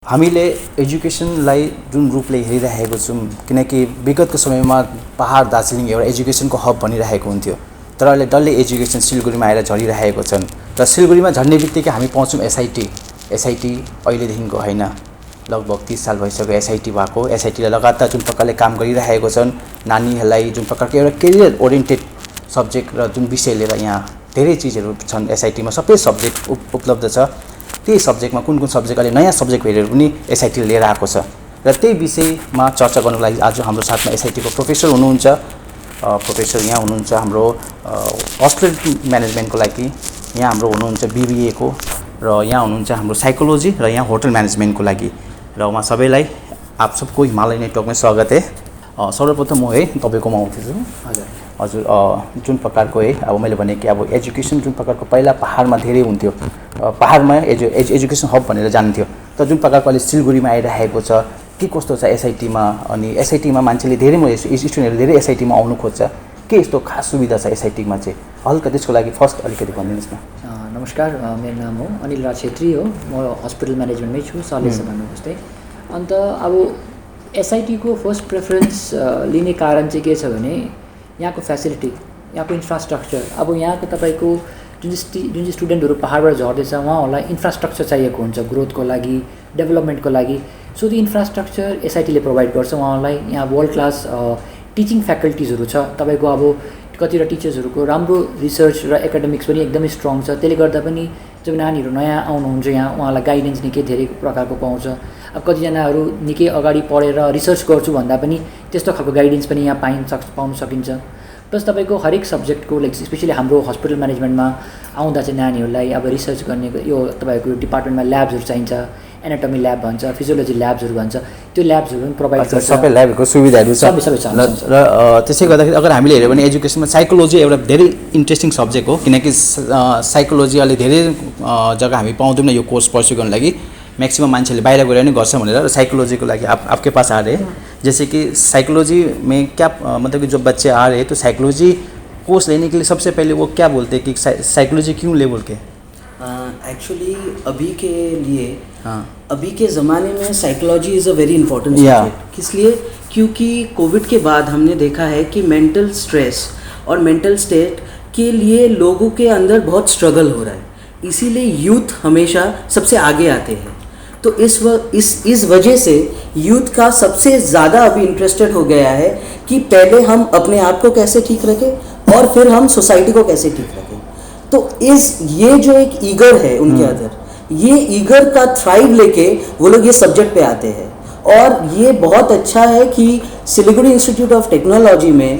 हामीले एजुकेसनलाई जुन रूपले हेरिरहेको छौँ, किनकि विगतको समयमा पहाड दार्जिलिङ एउटा एजुकेसनको हब बनिरहेको हुन्थ्यो, तर अहिले डल्लै एजुकेसन सिलगढीमा आएर झरिरहेको छन्। र सिलगढीमा झर्ने बित्तिकै हामी पाउँछौँ एसआइटी अहिलेदेखिको होइन, लगभग 30 साल भइसक्यो एसआइटी भएको। एसआइटीले लगातार जुन प्रकारले काम गरिरहेको छन्, नानीहरूलाई जुन प्रकारको एउटा करियर ओरिएन्टेड सब्जेक्ट र जुन विषय लिएर यहाँ धेरै चिजहरू छन् एसआइटीमा, सबै सब्जेक्ट उपलब्ध छ। त्यही सब्जेक्टमा कुन सब्जेक्ट अहिले नयाँ सब्जेक्ट हेरेर पनि एसआइटीले लिएर आएको छ। र त्यही विषयमा चर्चा गर्नको लागि आज हाम्रो साथमा एसआइटीको प्रोफेसर हुनुहुन्छ। प्रोफेसर यहाँ हुनुहुन्छ हाम्रो हस्पिटल म्यानेजमेन्टको लागि, यहाँ हाम्रो हुनुहुन्छ बीबीएको, र यहाँ हुनुहुन्छ हाम्रो साइकोलोजी र यहाँ होटल म्यानेजमेन्टको लागि। र उहाँ सबैलाई आप सबको हिमालय नेटवर्कमा स्वागत है। सर्वप्रथम म है तपाईँकोमा आउँछु। हजुर जुन प्रकारको है अब मैले भने कि अब एजुकेसन जुन प्रकारको पहिला पहाडमा धेरै हुन्थ्यो, पहाडमा एजुकेसन हब भनेर जान्थ्यो, तर जुन प्रकारको अहिले सिलगढीमा आइरहेको छ, के कस्तो छ एसआइटीमा? अनि एसआइटीमा मान्छेले धेरै स्टुडेन्टहरू धेरै एसआइटीमा आउनु खोज्छ, के यस्तो खास सुविधा छ एसआइटीमा चाहिँ? हल्का त्यसको लागि फर्स्ट अलिकति भनिदिनुहोस् न। नमस्कार, मेरो नाम हो अनिल राज छेत्री हो, म हस्पिटल म्यानेजमेन्टमै छु, सरले भन्नु जस्तै। अन्त अब एसआइटीको फर्स्ट प्रेफरेन्स लिने कारण चाहिँ के छ भने यहाँको फ्यासिलिटी, यहाँको इन्फ्रास्ट्रक्चर। अब यहाँको तपाईँको जुन चाहिँ स्टुडेन्टहरू पहाडबाट झर्दैछ उहाँहरूलाई इन्फ्रास्ट्रक्चर चाहिएको हुन्छ ग्रोथको लागि, डेभलपमेन्टको लागि। सो त्यो इन्फ्रास्ट्रक्चर एसआइटीले प्रोभाइड गर्छ उहाँहरूलाई। यहाँ वर्ल्ड क्लास टिचिङ फ्याकल्टिजहरू छ, तपाईँको अब कतिवटा टिचर्सहरूको राम्रो रिसर्च र एकाडेमिक्स पनि एकदमै स्ट्रङ छ। त्यसले गर्दा पनि जब नानीहरू नयाँ आउनुहुन्छ यहाँ उहाँलाई गाइडेन्स निकै धेरै प्रकारको पाउँछ। अब कतिजनाहरू निकै अगाडि पढेर रिसर्च गर्छु भन्दा पनि त्यस्तो खालको गाइडेन्स पनि यहाँ पाउन सकिन्छ। प्लस तपाईँको हरेक सब्जेक्टको लाइक स्पेसली हाम्रो हस्पिटल म्यानेजमेन्टमा आउँदा चाहिँ नानीहरूलाई अब रिसर्च गर्ने यो तपाईँको डिपार्टमेन्टमा ल्याब्सहरू चाहिन्छ, एनाटोमी ल्याब भन्छ, फिजियोलोजी ल्याब्सहरू भन्छ, त्यो ल्याब्सहरू पनि प्रोभाइड गर्छ। सबै ल्याबको सुविधाहरू छ। सबै र त्यसै गर्दाखेरि अगर हामीले हेऱ्यो भने एजुकेसनमा साइकोलोजी एउटा धेरै इन्ट्रेस्टिङ सब्जेक्ट हो, किनकि साइकोलोजी अहिले धेरै जग्गा हामी पाउँदैनौँ यो कोर्स पर्स्यु गर्नु लागि। मैक्सिमम मान्छेले बाहिर गएर नि गर्छ भनेर साइकोलॉजी को लागि आपके पास आ रहे हैं, जैसे कि साइकोलॉजी में क्या मतलब कि जो बच्चे आ रहे हैं तो साइकोलॉजी कोर्स लेने के लिए सबसे पहले वो क्या बोलते हैं कि साइकोलॉजी क्यों ले बोल के? एक्चुअली अभी के लिए अभी के ज़माने में psychology is a very important subject. किस लिए? क्योंकि कोविड के बाद हमने देखा है कि मेंटल स्ट्रेस और मेंटल स्टेट के लिए लोगों के अंदर बहुत स्ट्रगल हो रहा है, इसीलिए यूथ हमेशा सबसे आगे आते हैं। तो इस वजह से यूथ का सबसे ज़्यादा अभी इंटरेस्टेड हो गया है कि पहले हम अपने आप को कैसे ठीक रखें और फिर हम सोसाइटी को कैसे ठीक रखें। तो ये जो एक ईगर है उनके अंदर, ये ईगर का थ्राइव लेके वो लोग ये सब्जेक्ट पे आते हैं। और ये बहुत अच्छा है कि सिलीगुड़ी इंस्टीट्यूट ऑफ टेक्नोलॉजी में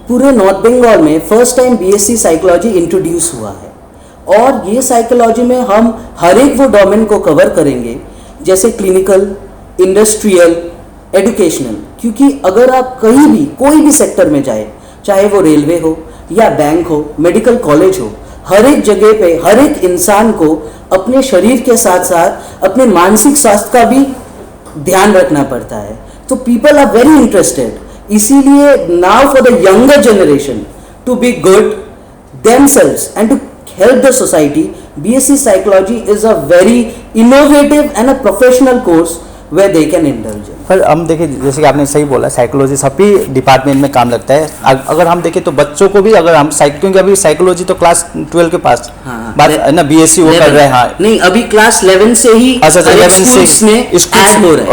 पूरे नॉर्थ बंगाल में first time BSc psychology introduce हुआ है। और ये साइकोलॉजी में हम हर एक वो डोमेन को कवर करेंगे, जैसे क्लिनिकल, इंडस्ट्रियल, एजुकेशनल। क्योंकि अगर आप कहीं भी कोई भी सेक्टर में जाए, चाहे वो रेलवे हो या बैंक हो, मेडिकल कॉलेज हो, हर एक जगह पे हर एक इंसान को अपने शरीर के साथ साथ अपने मानसिक स्वास्थ्य का भी ध्यान रखना पड़ता है। तो पीपल आर वेरी इंटरेस्टेड। इसीलिए now for the younger generation to be good themselves and to help the society, BSc Psychology is a very innovative and a professional course where they can indulge in। पर हम देखें जैसे कि आपने सही बोला, psychology सभी डिपार्टमेंट में काम लगता है। अगर हम देखें तो बच्चों को भी अगर हम क्योंकि अभी साइकोलॉजी तो क्लास 12 के पास बात है ना, बीएससी वो कर रहे हैं। हाँ नहीं, अभी क्लास 11 से ही अच्छा 11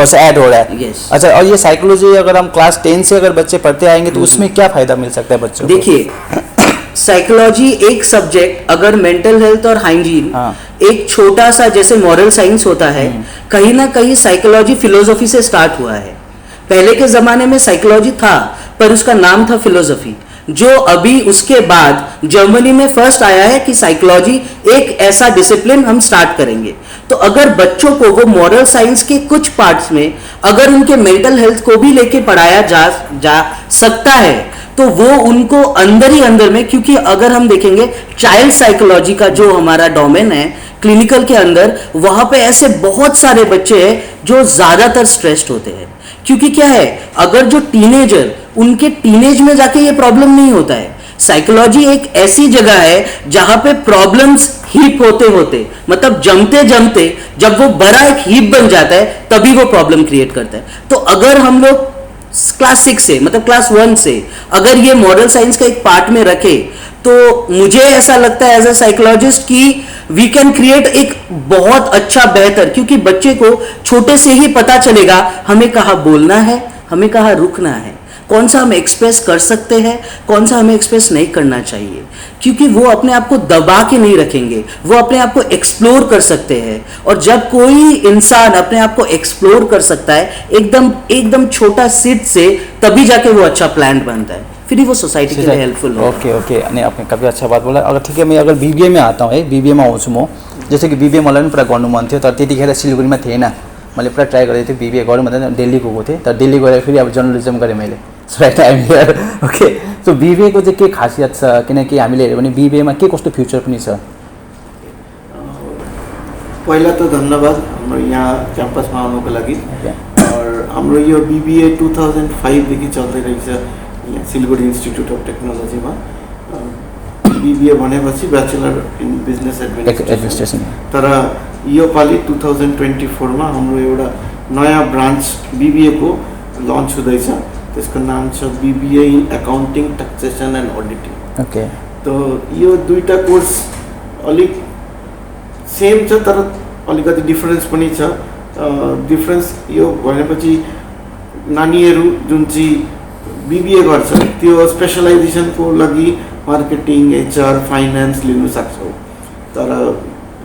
से ऐड हो रहा है। yes। अच्छा, और ये साइकोलॉजी अगर हम क्लास 10 से अगर बच्चे पढ़ते आएंगे तो उसमें क्या फायदा मिल सकता है बच्चों को? देखिए, साइकोलॉजी एक सब्जेक्ट अगर मेंटल हेल्थ और हाइजीन एक छोटा सा जैसे मॉरल साइंस होता है, कहीं ना कहीं साइकोलॉजी फिलोसफी से स्टार्ट हुआ है। पहले के जमाने में साइकोलॉजी था पर उसका नाम था फिलोसफी, जो अभी उसके बाद जर्मनी में फर्स्ट आया है कि साइकोलॉजी एक ऐसा डिसिप्लिन हम स्टार्ट करेंगे। तो अगर बच्चों को वो मॉरल साइंस के कुछ पार्ट्स में अगर उनके मेंटल हेल्थ को भी लेके पढ़ाया जा सकता है तो वो उनको अंदर ही अंदर में, क्योंकि अगर हम देखेंगे चाइल्ड साइकोलॉजी का जो हमारा डोमेन है क्लिनिकल के अंदर, वहां पे ऐसे बहुत सारे बच्चे हैं जो ज्यादातर स्ट्रेस्ड होते हैं। क्योंकि क्या है, अगर जो टीनेजर उनके टीनेज में जाके ये प्रॉब्लम नहीं होता है। साइकोलॉजी एक ऐसी जगह है जहां पे प्रॉब्लम्स हीप होते होते मतलब जमते जमते जब वो बड़ा एक हीप बन जाता है तभी वो प्रॉब्लम क्रिएट करता है। तो अगर हम लोग क्लास 6 से मतलब क्लास 1 से अगर ये मॉडल साइंस का एक पार्ट में रखे तो मुझे ऐसा लगता है एज अ साइकोलॉजिस्ट कि वी कैन क्रिएट एक बहुत अच्छा बेहतर, क्योंकि बच्चे को छोटे से ही पता चलेगा हमें कहाँ बोलना है, हमें कहाँ रुकना है, कौन सा हम एक्सप्रेस कर सकते हैं, कौन सा हमें एक्सप्रेस नहीं करना चाहिए, क्योंकि वो अपने आप को दबा के नहीं रखेंगे, वो अपने आप को एक्सप्लोर कर सकते हैं। और जब कोई इंसान अपने आप को एक्सप्लोर कर सकता है एकदम छोटा सीट से, तभी जाके वो अच्छा प्लान बनता है, फिर ही वो सोसाइटी के लिए हेल्पफुल हो। ओके ओके, अनि आपने काफ़ी अच्छा बात बोला। अगर ठिकै मैं अगर बीबीएमा आता हूँ है, बीबीएमा आउँछु म, जैसे कि बीबीए मलाई पनि पुरा गर्नु मन थियो, तर त्यतिखेर सिलगढीमा थिएन, मैले पुरा ट्राई गरेको थिएँ बीबीए गरौँ भन्दा दिल्ली गएको थिएँ, तर दिल्ली गएर फेरि अब जर्नलिजम गरेँ मैले। सो राइट टाइम हियर। ओके, सो बीबीएको चाहिँ के खासियत छ, किनकि हामीले हेऱ्यो भने बीबीएमा के कस्तो फ्युचर पनि छ? पहिला त धन्यवाद हाम्रो यहाँ क्याम्पसमा आउनुको लागि। और हाम्रो यो बीबीए 2005 देखि चल्दै रहेछ यहाँ सिलगढी इन्स्टिट्युट अफ टेक्नोलोजीमा। बीबीए भनेपछि ब्याचलर इन बिजनेस एडमिनिस्ट्रेसन, तर यो पालि 2024 मा हाम्रो एउटा नयाँ ब्रान्च बीबीए को लन्च हुँदैछ, त्यसको नाम छ BBA in accounting taxation and auditing. Okay, तो यो दुईटा कोर्स अलिक सेम छ तर अलिकति डिफरेन्स पनि छ। डिफरेन्स यो भनेपछि नानीहरू जुन चाहिँ बीबीए गर्छ त्यो स्पेशलाइजेसनको लागि मार्केटिङ, एचआर, फाइनान्स लिन सक्छौँ, तर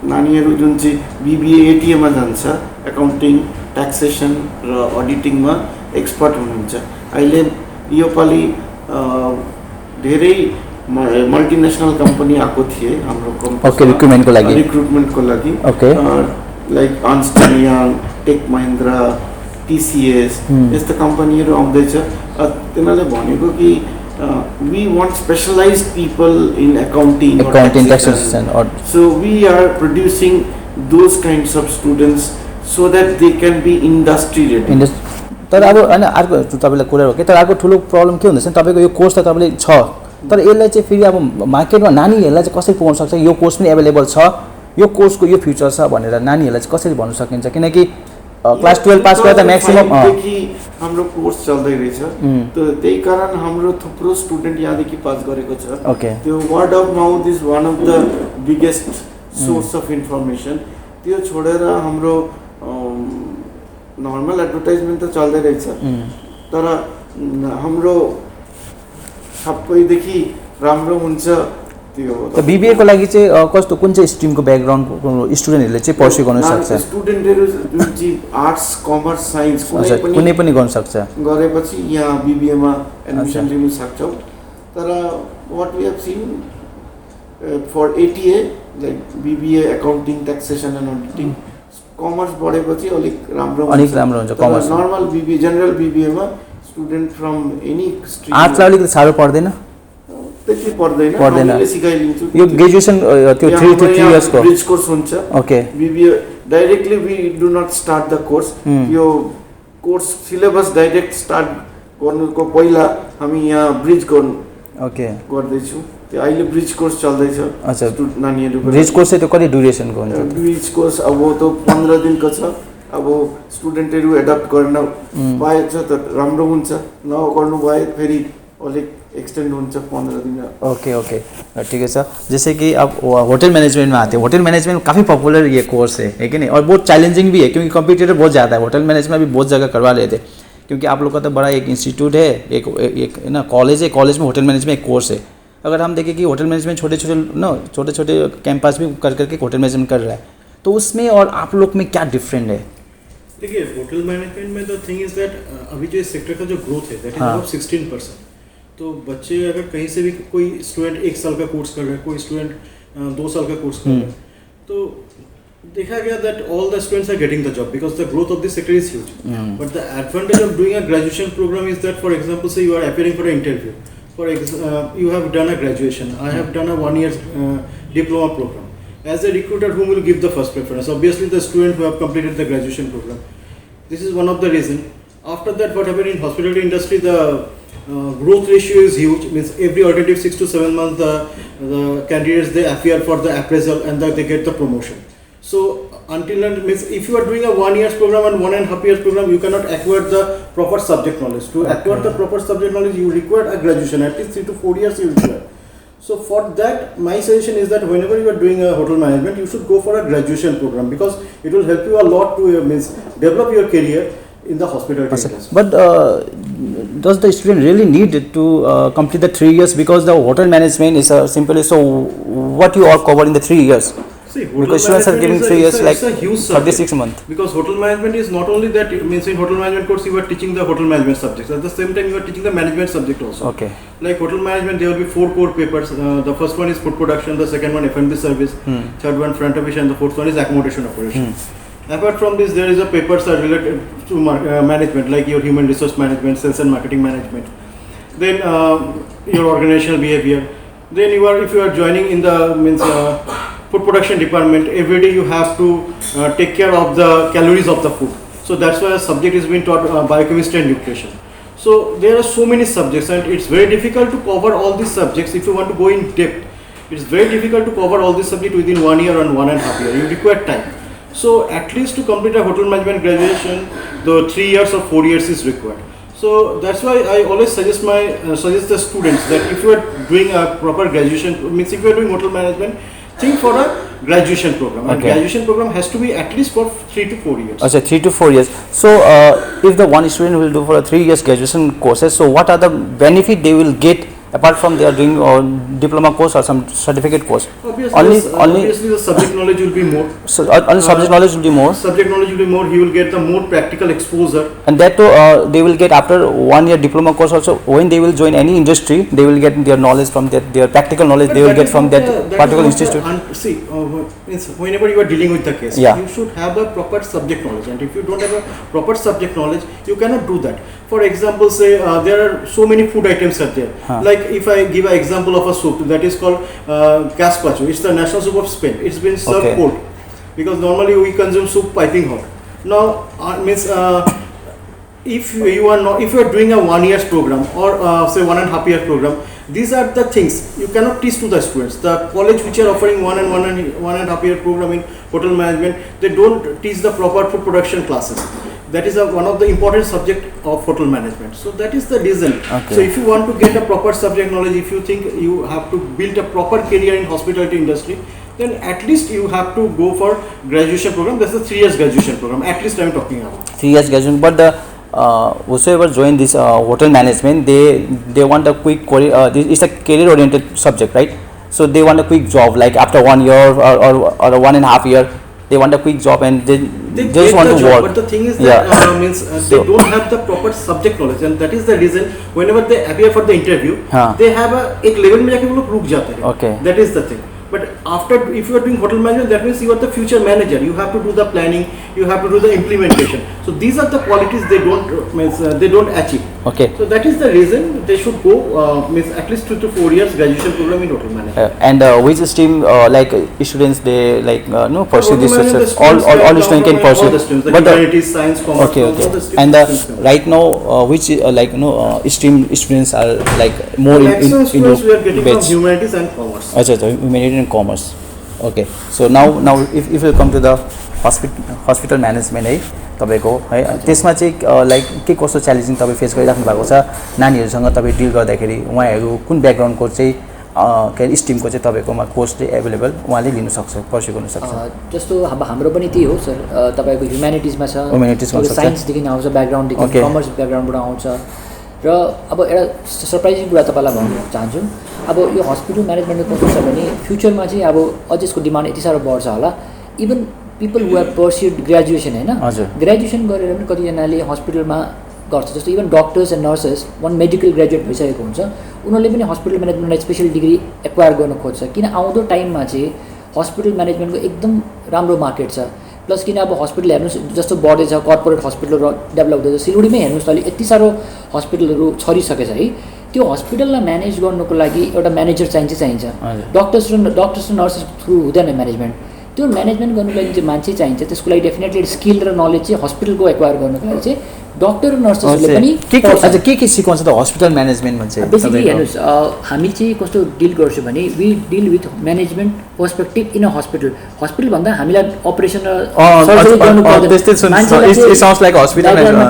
नानीहरू जुन चाहिँ बीबीए एटीएमा जान्छ अकाउन्टिङ, ट्याक्सेसन र अडिटिङमा एक्सपर्ट हुनुहुन्छ। अहिले यो पालि धेरै मल्टिनेसनल कंपनी आएको थिए हाम्रो ओके, रिक्रुटमेन्टको लागि। Okay, like Ernst and Young, tech Mahindra, TCS यस्ता कम्पनीहरू आउँदैछ। तिनीहरूले भनेको कि we want specialized people in accounting, taxation, so we are producing those kinds of students so that they can be industry ready. तर अब होइन अर्को तपाईँलाई कुरा हो कि, तर अर्को ठुलो प्रब्लम के हुँदैछ तपाईँको यो कोर्स त तपाईँले छ, तर यसलाई चाहिँ फेरि अब मार्केटमा नानीहरूलाई चाहिँ कसरी पुगाउन सक्छ, यो कोर्स पनि एभाइलेबल छ, यो कोर्सको यो फ्युचर छ भनेर नानीहरूलाई चाहिँ कसरी भन्नु सकिन्छ? किनकि क्लास 12 पास गर्दा म्याक्सिमम हाम्रो कोर्स चल्दै रहेछ, त त्यही कारण हाम्रो थुप्रो स्टुडेन्ट यहाँदेखि पास गरेको छ। ओके, त्यो word of mouth is one of the biggest source of information. त्यो छोडेर हाम्रो नर्मल एडभर्टाइजमेन्ट त चल्दै रहेछ, तर हाम्रो सबैदेखि राम्रो हुन्छ त्यो। त बीबीए को लागि चाहिँ कस्तो कुन चाहिँ स्ट्रिमको ब्याकग्राउन्ड स्टुडेन्टहरूले चाहिँ पर्स्यु गर्न सक्छ? स्टुडेन्टहरू जुन चाहिँ आर्ट्स, कमर्स, साइन्स कुनै पनि गर्न सक्छ, गरेपछि यहाँ बीबीएमा एडमिसन लिन सक्छौँ। तर what we have seen for ATA like BBA accounting, taxation and auditing, commerce बढेपछि अलिक राम्रो हुन्छ। कमर्स नर्मल बीबीए, जेनरल बीबीएमा स्टुडेन्ट फ्रम एनी स्ट्रिम आर्ट्सलाई अलिकति साह्रो पर्दैन, त्यति पर्दैन, हामीले सिकाइदिन्छु। यो ग्रेजुएसन त्यो 3 इयर्सको ब्रिज कोर्स हुन्छ। Okay, BBA directly we do not start the course, यो कोर्स सिलेबस डाइरेक्ट स्टार्ट गर्नुको पहिला हामी यहाँ ब्रिज गर्दैछौँ। त्यो अहिले ब्रिज कोर्स चल्दैछ। अच्छा, नानीहरूको ब्रिज कोर्स चाहिँ त्यो कति ड्युरेसनको हुन्छ? ब्रिज कोर्स अब त 15 दिनको छ। अब स्टुडेन्टहरू एडप्ट गर्न पाएछ त राम्रो हुन्छ, नगर्नु भए फेरि अलिक एक्सटेन्ड हुन्छ 15 दिन। ओके ओके, ठीक है सर। जैसे कि अब होटल मैनेजमेंट में आते हैं, होटल मैनेजमेंट काफ़ी पॉपुलर ये कोर्स है कि नहीं, और बहुत चैलेंजिंग भी है क्योंकि कॉम्पिटिटर बहुत ज़्यादा है। होटल मैनेजमेंट भी बहुत जगह करवा लेते हैं क्योंकि आप लोग का तो बड़ा एक इंस्टीट्यूट है, एक ना कॉलेज है, कॉलेज में होटल मैनेजमेंट एक कोर्स है। अगर हम देखें कि होटल मैनेजमेंट छोटे छोटे कैंपस भी कर करके होटल मैनेजमेंट कर रहा है, तो उसमें और आप लोग में क्या डिफरेंट है? देखिए, होटल मैनेजमेंट में द थिंग इज दैट अभी जो इस सेक्टर का जो ग्रोथ है दैट इज अबाउट 16%। तो बच्चे अगर कहीं से भी कोई स्टूडेंट 1 साल का कोर्स कर रहा है, कोई स्टूडेंट 2 साल का कोर्स कर रहा है, तो देखा गया that all the students are getting the job because the growth of this sector is huge. But the advantage of doing a graduation programme is that for example say you are appearing for an interview, you have done a graduation, I have done a 1 year diploma program. As a recruiter, whom will give the first preference? Obviously the student who have completed the graduation program. This is one of the reason. After that, what happened in hospitality industry, the growth ratio is huge. Means every alternative 6 to 7 months the candidates they appear for the appraisal and they get the promotion. So until and means if you are doing a 1 year program and 1.5 years program, you cannot acquire the proper subject knowledge. To acquire the proper subject knowledge, you require a graduation, at least 3 to 4 years you require. So for that, my suggestion is that whenever you are doing a hotel management, you should go for a graduation program, because it will help you a lot to means develop your career in the hospitality industry. But does the student really need to complete the 3 years? Because the hotel management is simply, so what you are covered in the 3 years? See, hotel Because students are giving 3 years, like it's a huge 36 months. Because hotel management is not only that, it means in hotel management course you are teaching the hotel management subjects. At the same time you are teaching the management subject also. Okay. Like hotel management, there will be 4 core papers. The first one is food production, the second one F&B service, third one front office, and the fourth one is accommodation operation. Apart from this, there is a papers are related to management, like your human resource management, sales and marketing management. Then your organizational behavior. Then if you are joining in the food production department, every day you have to take care of the calories of the food. So that's why a subject is being taught biochemistry and nutrition. So there are so many subjects, and it's very difficult to cover all these subjects. If you want to go in depth, it's very difficult to cover all these subjects within 1 year and 1.5 years. You require time. So at least to complete a hotel management graduation, the 3 years or 4 years is required. So that's why I always suggest the students that if you are doing a proper graduation, means if you are doing hotel management, think for a graduation program. And graduation program has to be at least for 3 to 4 years. Okay, 3 to 4 years. So if the one student will do for a 3 years graduation courses, so what are the benefit they will get apart from they are doing diploma course or some certificate course? Obviously the subject knowledge will be more. So only subject knowledge will be more. Subject knowledge will be more. He will get the more practical exposure. And that too, they will get after 1 year diploma course also. When they will join any industry, they will get their knowledge from their practical knowledge. But they will get from that particular institute. See, whenever you are dealing with the case, you should have a proper subject knowledge. And if you don't have a proper subject knowledge, you cannot do that. For example, say there are so many food items are there. Like if I give an example of a soup that is called gazpacho, it's the national soup of Spain. It's been served cold, because normally we consume soup piping hot. Now if you are doing a 1 year program or say 1.5 year program, these are the things you cannot teach to the students. The college which are offering 1.5 year program in hotel management, they don't teach the proper food production classes. That is one of the important subject of hotel management. So that is the reason. So if you want to get a proper subject knowledge, if you think you have to build a proper career in hospitality industry, then at least you have to go for graduation program. That's the 3 years graduation program. At least I am talking about 3 years graduation. But the whosoever join this hotel management, they want a quick career. It's a career oriented subject, right? So they want a quick job, like after 1 year or 1.5 year. They want a quick job and they just want to work. But the thing is that they don't have the proper subject knowledge, and that is the reason whenever they appear for the interview, they have एक level में जाके वो लोग रुक जाते हैं. That is the thing. But after, if you are doing hotel management, that means you are the future manager. You have to do the planning, you have to do the implementation. So these are the qualities they don't achieve. So that is the reason they should go at least 2 to 4 years graduation program in hotel management. And which stream like students they like pursue this? All students can pursue. All the streams, like humanities, science, commerce. All the streams. And right now, which stream students are like more maximum students we are getting from humanities and commerce. Humanities and commerce. Okay. So now if you come to the hospital management है तपाईको है त्यसमा चाहिँ like के कस्तो challenging तपाई face गरिराख्नु भएको छ नानीहरुसँग तपाई डिल गर्दाखेरि उहाँहरु कुन ब्याकग्राउन्डको चाहिँ के स्ट्रिमको चाहिँ तपाईकोमा कोर्स चाहिँ अवेलेबल उहाँले लिन सक्छ पर्स्यु गर्न सक्छ जस्तो अब हाम्रो पनि त्यही हो सर तपाईको ह्युम्यानिटिजमा छ साइन्स देखि आउँछ ब्याकग्राउन्ड देखि कमर्स ब्याकग्राउन्डबाट आउँछ र अब एउटा सरप्राइजिङ कुरा तपाईलाई भन्न चाहन्छु अब यो हस्पिटल म्यानेजमेन्टको कस्तो छ भने फ्युचरमा चाहिँ अब अझ यसको डिमान्ड यति साह्रो बढ्छ होला even people who have pursued graduation हैन ग्रेजुएसन गरेर पनि कतिजनाले हस्पिटलमा गर्छ जस्तो even doctors and nurses one medical graduate भइसकेको हुन्छ उनीहरूले पनि हस्पिटल म्यानेजमेन्टलाई स्पेसल डिग्री एक्वायर गर्न खोज्छ किन आउँदो टाइममा चाहिँ हस्पिटल म्यानेजमेन्टको एकदम राम्रो मार्केट छ प्लस किन अब हस्पिटल हेर्नुहोस् जस्तो बढ्दैछ कर्पोरेट हस्पिटलहरू डेभलप हुँदैछ सिलगढीमै हेर्नुहोस् अहिले यति साह्रो हस्पिटलहरू छरिसकेछ है त्यो हस्पिटललाई म्यानेज गर्नुको लागि एउटा म्यानेजर चाहिन्छ डक्टर्स र नर्सेस थ्रु हुँदैन म्यानेजमेन्ट त्यो म्यानेजमेन्ट गर्नुको लागि चाहिँ मान्छे चाहिन्छ त्यसको लागि डेफिनेटली स्किल र नलेज चाहिँ हस्पिटलको एक्वायर गर्नुको लागि चाहिँ डक्टर नर्सेसहरूले पनि के सिकाउँछ त हस्पिटल म्यानेजमेन्टमा चाहिँ? बेसिकली हेर्नुहोस्, हामी चाहिँ कस्तो डिल गर्छौँ भने we deal with management perspective in a hospital भन्दा हामीलाई अपरेसन सर्जरी गर्नु पर्दैन। मान्छेले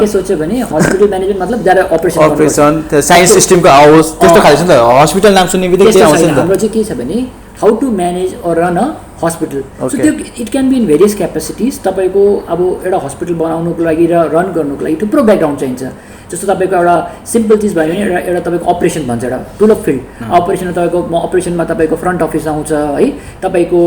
के सोच्यो भने हस्पिटल म्यानेजमेन्ट मतलब ज्यादा अपरेसन साइन्स सिस्टमको आओस् त्यस्तो खाले छ नि त। हस्पिटल नाम सुन्ने बित्तिकै के आउँछ नि त? हाम्रो चाहिँ के छ भने how to manage or run a hospital. So त्यो it can be in various capacities. तपाईँको अब एउटा हस्पिटल बनाउनुको लागि र रन गर्नुको लागि थुप्रो ब्याकग्राउन्ड चाहिन्छ। जस्तो तपाईँको एउटा सिम्पल चिज भयो भने एउटा तपाईँको अपरेसन भन्छ, एउटा ठुलो फिल्ड अपरेसनमा तपाईँको अपरेसनमा तपाईँको फ्रन्ट अफिस आउँछ है, तपाईँको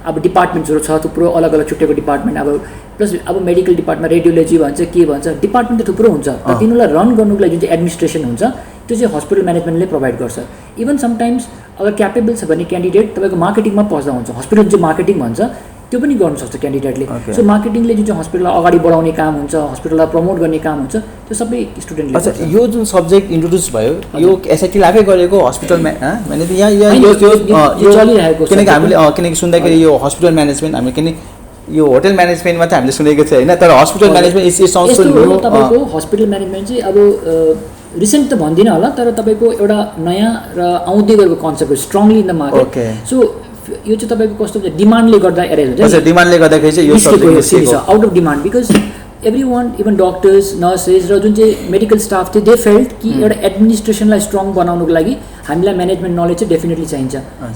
अब डिपार्टमेन्ट्सहरू छ थुप्रो अलग अलग छुट्टेको डिपार्टमेन्ट, अब प्लस अब मेडिकल डिपार्टमेन्ट रेडियोलोजी भन्छ के भन्छ डिपार्टमेन्ट त थुप्रो हुन्छ। तर तिनीहरूलाई रन गर्नुको लागि जुन चाहिँ एडमिनिस्ट्रेसन हुन्छ त्यो चाहिँ हस्पिटल म्यानेजमेन्टले प्रोभाइड गर्छ। इभन समटाइम्स अगर क्यापेबल छ भने क्यान्डिडेट तपाईँको मार्केटिङमा पस्दा हुन्छ। हस्पिटल चाहिँ मार्केटिङ भन्छ त्यो पनि गर्नु सक्छ क्यान्डिडेटले। सो मार्केटिङले जुन चाहिँ हस्पिटललाई अगाडि बढाउने काम हुन्छ, हस्पिटललाई प्रमोट गर्ने काम हुन्छ, त्यो सबै स्टुडेन्टले। अच्छा, यो जुन सब्जेक्ट इन्ट्रोड्युस भयो यो एसआइटी आफै गरेको हस्पिटलमा मैले यो चलिरहेको, किनकि हामीले किनकि सुन्दाखेरि यो हस्पिटल म्यानेजमेन्ट हामी किन यो होटल म्यानेजमेन्टमा चाहिँ हामीले सुनेको थियो होइन, तर hospital management is sounds new. तपाईँको हस्पिटल म्यानेजमेन्ट चाहिँ अब रिसेन्ट त भन्दिनँ होला, तर तपाईँको एउटा नयाँ र आउँदै गरेको कन्सेप्ट हो स्ट्रङली इन द मार्केट। सो यो चाहिँ तपाईँको कस्तो हुन्छ डिमान्डले गर्दा एरेन्ज हुन्छ। डिमान्डले गर्दाखेरि चाहिँ यो subject out of demand because every one even doctors nurses र जुन चाहिँ मेडिकल स्टाफ थियो दे फेल्ट कि एउटा एडमिनिस्ट्रेसनलाई स्ट्रङ बनाउनुको लागि हामीलाई म्यानेजमेन्ट नलेज चाहिँ डेफिनेटली चाहिन्छ।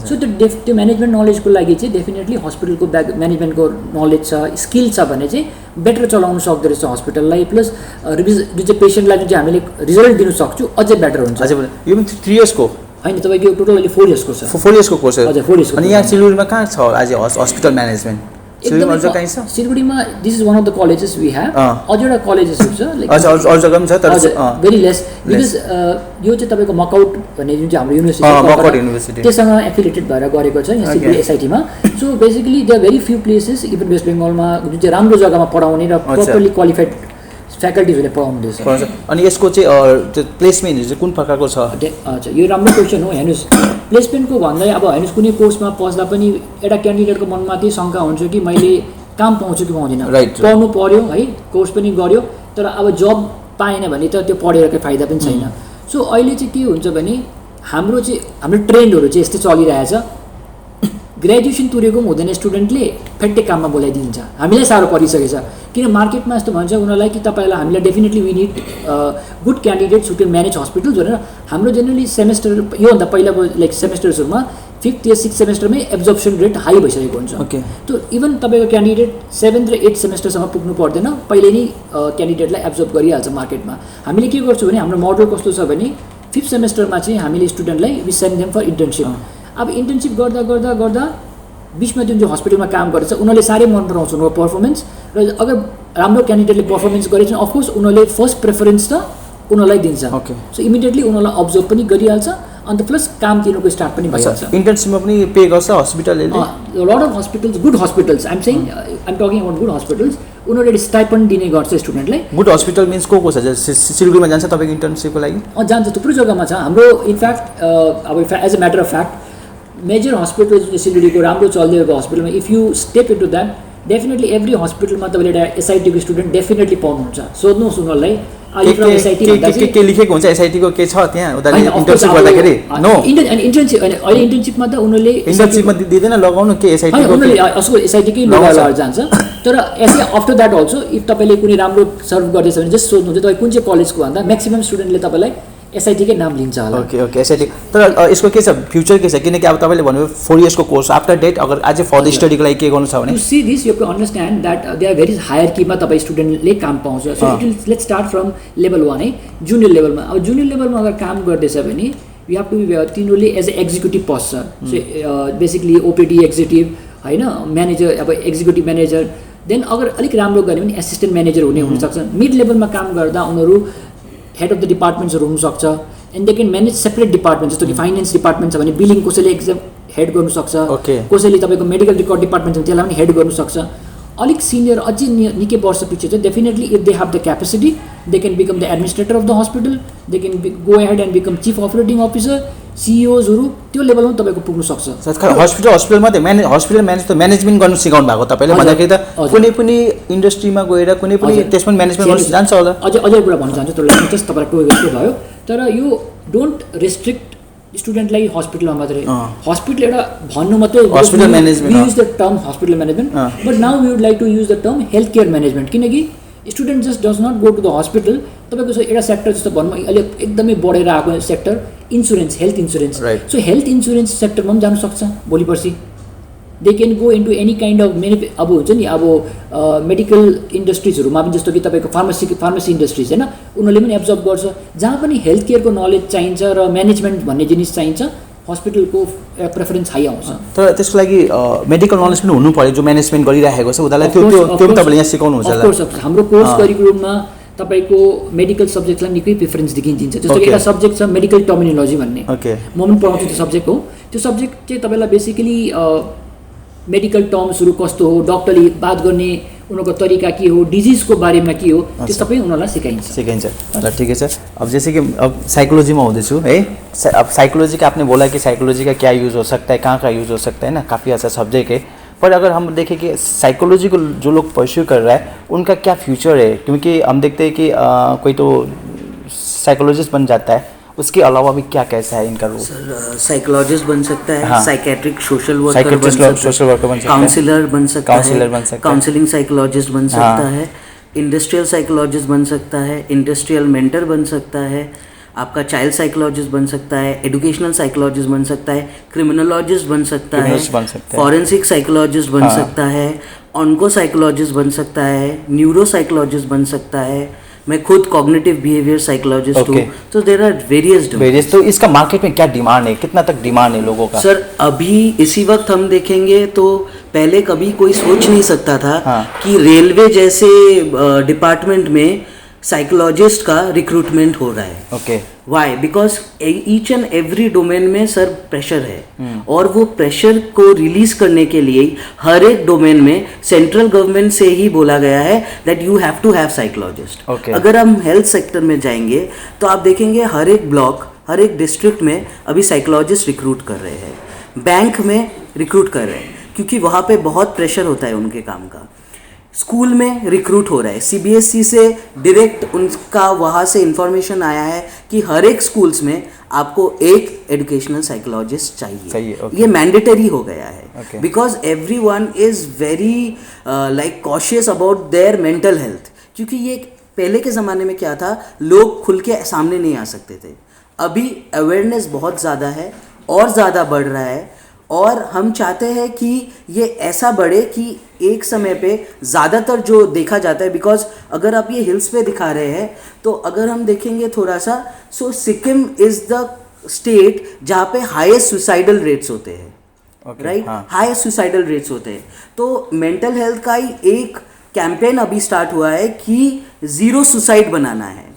सो त्यो म्यानेजमेन्ट नलेजको लागि चाहिँ डेफिनेटली हस्पिटलको म्यानेजमेन्टको नलेज छ, स्किल छ भने चाहिँ बेटर चलाउनु सक्दो रहेछ हस्पिटललाई। प्लस जुन चाहिँ पेसेन्टलाई जुन चाहिँ हामीले रिजल्ट दिनु सक्छौँ अझै बेटर हुन्छ। यो पनि 3 इयर्सको होइन, तपाईँको यो टोटल अहिले 4 इयर्सको छ। 4 इयर्सको कोर्स हो। हजुर 4 इयर्सको। अनि यहाँ सिलगढीमा कहाँ छ आज हस्पिटल म्यानेजमेन्ट? सिलगढीमा this is one of the colleges we have. अझ एउटा कलेजेसहरू छ लाइक अरू जग्गा पनि छ तर भेरी लेस बिकज यो चाहिँ तपाईँको मकआउट भन्ने जुन चाहिँ हाम्रो युनिभर्सिटी त्योसँग एफिलिएटेड भएर गरेको छ यहाँ सिलगढी एसआइटीमा। So basically they are very few places even west बेङ्गलमा जुन चाहिँ राम्रो जग्गामा पढाउने र प्रपरली क्वालिफाइड फ्याकल्टिजहरूले पढाउँदैछ। अनि यसको चाहिँ प्लेसमेन्टहरू चाहिँ कुन प्रकारको छ? अच्छा, यो राम्रो क्वेसन हो। हेर्नुहोस् प्लेसमेन्टको भन्दा अब हेर्नुहोस् कुनै कोर्समा पस्दा पनि एउटा क्यान्डिडेटको मनमा त्यही शङ्का हुन्छ कि मैले काम पाउँछु कि पाउँदिनँ। पढ्नु पऱ्यो है, कोर्स पनि गर्यो, तर अब जब पाएन भने त त्यो पढेर केही फाइदा पनि छैन। सो अहिले चाहिँ के हुन्छ भने हाम्रो ट्रेन्डहरू चाहिँ यस्तै चलिरहेछ। ग्रेजुएसन तुरेको पनि हुँदैन स्टुडेन्टले फेट्टे काममा बोलाइदिन्छ। हामीलाई साह्रो परिसकेको छ किन मार्केटमा यस्तो भन्छ उनीहरूलाई कि तपाईँलाई हामीलाई definitely we need good candidates who can manage hospitals भनेर। हाम्रो जेनरली सेमेस्टर योभन्दा पहिलाको लाइक सेमेस्टर्सहरूमा 5th या 6th सेमेस्टरमै एब्जर्प्सन रेट हाई भइसकेको हुन्छ। त्यो इभन तपाईँको क्यान्डिडेट 7th र 8th सेमेस्टरसम्म पुग्नु पर्दैन, पहिले नै क्यान्डिडेटलाई एब्जर्भ गरिहाल्छ मार्केटमा। हामीले के गर्छौँ भने हाम्रो मोडल कस्तो छ भने 5th सेमेस्टरमा चाहिँ हामीले स्टुडेन्टलाई we send them for internship. अब इन्टर्नसिप गर्दा गर्दा गर्दा बिचमा जुन चाहिँ हस्पिटलमा काम गर्छ उनीहरूले साह्रै मन पराउँछ उनीहरूको पर्फर्मेन्स, र अगर राम्रो क्यान्डिडेटले पर्फर्मेन्स गरेछ अफकोर्स उनीहरूले फर्स्ट प्रेफरेन्स त उनीहरूलाई दिन्छ। सो इमिडिएटली उनीहरूलाई अब्जर्भ पनि गरिहाल्छ अन्त प्लस काम दिनुको स्टार्ट पनि भइहाल्छ। इन्टर्नसिपमा पनि पे गर्छ हस्पिटलले? Lot of hospitals, good hospitals, I'm saying I'm talking about good hospitals, उनीहरूले स्टाइपेन्ड दिने गर्छ स्टुडेन्टलाई। गुड हस्पिटल मिन्स को छ? सिलगढीमा जान्छ तपाईँको इन्टर्नसिपको लागि? जान्छ, थुप्रो जग्गामा छ हाम्रो। इनफ्याक्ट अब as a matter of fact major hospital जुन सिलगढीको राम्रो चल्दै गएको हस्पिटलमा if you step into that definitely every हस्पिटलमा तपाईँले एउटा एसआइटीको स्टुडेन्ट डेफिनेटली पाउनुहुन्छ। सोध्नुहोस् उनीहरूलाई के लेखेको हुन्छ एसआइटीको के छ त्यहाँ इन्टर्नसिप गर्दाखेरि? नो इन्टर्नसिप अहिले इन्टर्नसिपमा त उनीहरूले इन्टर्नसिपमा दिँदैन लगाउनु के एसआइटी उसको एसआइटीकै लगाएर जान्छ। तर एसए आफ्टर द्याट अल्सो इफ तपाईँले कुनै राम्रो सर्भ गर्दैछ भने जस्ट सोध्नुहुन्छ तपाईँ कुन चाहिँ कलेजको भन्दा म्याक्सिमम् स्टुडेन्टले तपाईँलाई एसआइटीकै नाम लिन्छ होला। Okay SIT. तर यसको के छ फ्युचर के छ? किनकि अब तपाईँले भन्नुभयो 4 इयर्सको कोर्स आफ्टर डेट अगर अझै फर्दर स्टडीको लागि के गर्नु छ भने to see this you have to understand that they are very हायरकीमा तपाईँ स्टुडेन्टले काम पाउँछ। So it will let's start from level 1 है, जुनियर लेभलमा। अब जुनियर लेभलमा अगर काम गर्दैछ भने यु हेभ टु तिनीहरूले एज ए एक्जिक्युटिभ पस्छ। सो बेसिकली ओपिडी एक्जिक्युटिभ होइन, म्यानेजर अब एक्जिक्युटिभ म्यानेजर, देन अगर अलिक राम्रो गऱ्यो भने एसिस्टेन्ट म्यानेजर हुनसक्छ। मिड लेभलमा काम गर्दा उनीहरू हेड अफ द डिपार्टमेन्ट्सहरू हुनसक्छ and they can manage separate department. जस्तो कि फाइनेन्स डिपार्टमेन्ट छ भने बिलिङ कसैले एक्जाम हेड गर्नुसक्छ, कसैले तपाईँको मेडिकल रेकर्ड डिपार्टमेन्ट छ त्यसलाई पनि हेड गर्नुसक्छ। अलिक सिनियर अझै निकै वर्ष पछि चाहिँ definitely if they have the capacity they can become the administrator of the hospital, they can go ahead and become chief operating officer सिइओजहरू त्यो लेभलमा तपाईँको पुग्नु सक्छ। हस्पिटल मात्रै हस्पिटल म्यानेजमेन्ट गर्नु सिकाउनु भएको तपाईँले भन्दाखेरि त कुनै पनि इन्डस्ट्रीमा गएर कुनै पनि त्यसमा म्यानेजमेन्ट गर्नु जान्छ होला। अझै कुरा भन्न चाहन्छु, तर जस्ट तपाईँलाई टोकेको भयो, तर यो डोन्ट रेस्ट्रिक्ट स्टुडेन्टलाई हस्पिटलमा मात्रै। हस्पिटल एउटा भन्नु मात्रै hospital management, we use the term hospital management, but now we would like to use the term health care management, किनकि student just does not go to the hospital. तपाईँको एउटा sector जस्तो भनौँ अहिले एकदमै बढेर आएको sector insurance, health insurance. So health insurance सेक्टरमा पनि जानु सक्छ भोलि पर्सि। They can go into any kind of अब हुन्छ नि अब मेडिकल इन्डस्ट्रिजहरूमा पनि, जस्तो कि तपाईँको फार्मेसी इन्डस्ट्रिज होइन, उनीहरूले पनि एब्जर्भ गर्छ। जहाँ पनि हेल्थ केयरको नलेज चाहिन्छ र म्यानेजमेन्ट भन्ने जिनिस चाहिन्छ, हस्पिटलको प्रेफरेन्स हाई आउँछ। तर त्यसको लागि मेडिकल नलेज पनि हुनु पर्यो, जो म्यानेजमेन्ट गरिरहेको छ उनीहरूलाई त्यो पनि तपाईँले यहाँ सिकाउनुहुन्छ होला। हाम्रो कोर्स करिकुलममा तपाईँको मेडिकल सब्जेक्टलाई निकै प्रिफरेन्स दिन्छ। जस्तो कि एउटा सब्जेक्ट छ मेडिकल टर्मिनोलोजी भन्ने, म पनि पढाउँछु त्यो सब्जेक्ट हो। त्यो सब्जेक्ट चाहिँ तपाईँलाई बेसिकली मेडिकल टर्म्सहरू कस्तो हो, डक्टरले बात गर्ने उनको तरीका के हो, डिजीज़ को बारे में के हो, त्यो सबै उनीहरूलाई सिकाइन्छ। ल ठीक है सर। अब जैसे कि अब साइकोलॉजी में होते है, अब साइकोलॉजी का आपने बोला कि साइकोलॉजी का क्या यूज़ हो सकता है, कहाँ का यूज़ हो सकता है ना, काफ़ी अच्छा सब्जेक्ट है। पर अगर हम देखें कि साइकोलॉजी को जो लोग परस्यू कर रहा है उनका क्या फ्यूचर है, क्योंकि हम देखते हैं कि कोई तो साइकोलॉजिस्ट बन जाता है, उसके अलावा भी क्या कैसा है इनका रोल? सर साइकोलॉजिस्ट बन सकता है, हाँ। साइकेट्रिक सोशल वर्कर बन सकता है, काउंसलर बन सकता है, काउंसलिंग साइकोलॉजिस्ट बन सकता है, इंडस्ट्रियल साइकोलॉजिस्ट बन सकता है, इंडस्ट्रियल मेंटर बन सकता है, आपका चाइल्ड साइकोलॉजिस्ट बन सकता है, एजुकेशनल साइकोलॉजिस्ट बन सकता है, क्रिमिनोलॉजिस्ट बन सकता है, फॉरेंसिक साइकोलॉजिस्ट बन सकता है, ऑन्को साइकोलॉजिस्ट बन सकता है, न्यूरो साइकोलॉजिस्ट बन सकता है, मैं खुद कॉग्निटिव बिहेवियर साइकोलॉजिस्ट हूँ। तो देयर आर वेरियस। तो इसका मार्केट में क्या डिमांड है, कितना तक डिमांड है लोगों का? सर अभी इसी वक्त हम देखेंगे तो पहले कभी कोई सोच नहीं सकता था कि रेलवे जैसे डिपार्टमेंट में साइकोलॉजिस्ट का रिक्रूटमेंट हो रहा है। Okay, why? Because each and every domain में सर प्रेशर है, और वो प्रेशर को रिलीज करने के लिए हर एक डोमेन में सेंट्रल गवर्नमेंट से ही बोला गया है that you have to have psychologist. अगर हम हेल्थ सेक्टर में जाएंगे तो आप देखेंगे हर एक ब्लॉक, हर एक डिस्ट्रिक्ट में अभी साइकोलॉजिस्ट रिक्रूट कर रहे हैं, बैंक में रिक्रूट कर रहे हैं, क्योंकि वहाँ पे बहुत प्रेशर होता है उनके काम का। स्कूल में रिक्रूट हो रहा है, सीबीएसई से डायरेक्ट उनका वहाँ से इंफॉर्मेशन आया है कि हर एक स्कूल्स में आपको एक एजुकेशनल साइकोलॉजिस्ट चाहिए। ये मैंडेटरी हो गया है, because everyone is very like cautious about their mental health. क्योंकि ये पहले के ज़माने में क्या था, लोग खुल के सामने नहीं आ सकते थे। अभी अवेयरनेस बहुत ज़्यादा है और ज़्यादा बढ़ रहा है, और हम चाहते हैं कि ये ऐसा बढ़े कि एक समय पे ज़्यादातर जो देखा जाता है, बिकॉज अगर आप ये हिल्स पे दिखा रहे हैं तो अगर हम देखेंगे थोड़ा सा, सो सिक्किम इज़ द स्टेट जहाँ पे हाईएस्ट सुसाइडल रेट्स होते हैं, राइट? हाईएस्ट सुसाइडल रेट्स होते हैं। तो मेंटल हेल्थ का ही एक कैंपेन अभी स्टार्ट हुआ है कि ज़ीरो सुसाइड बनाना है।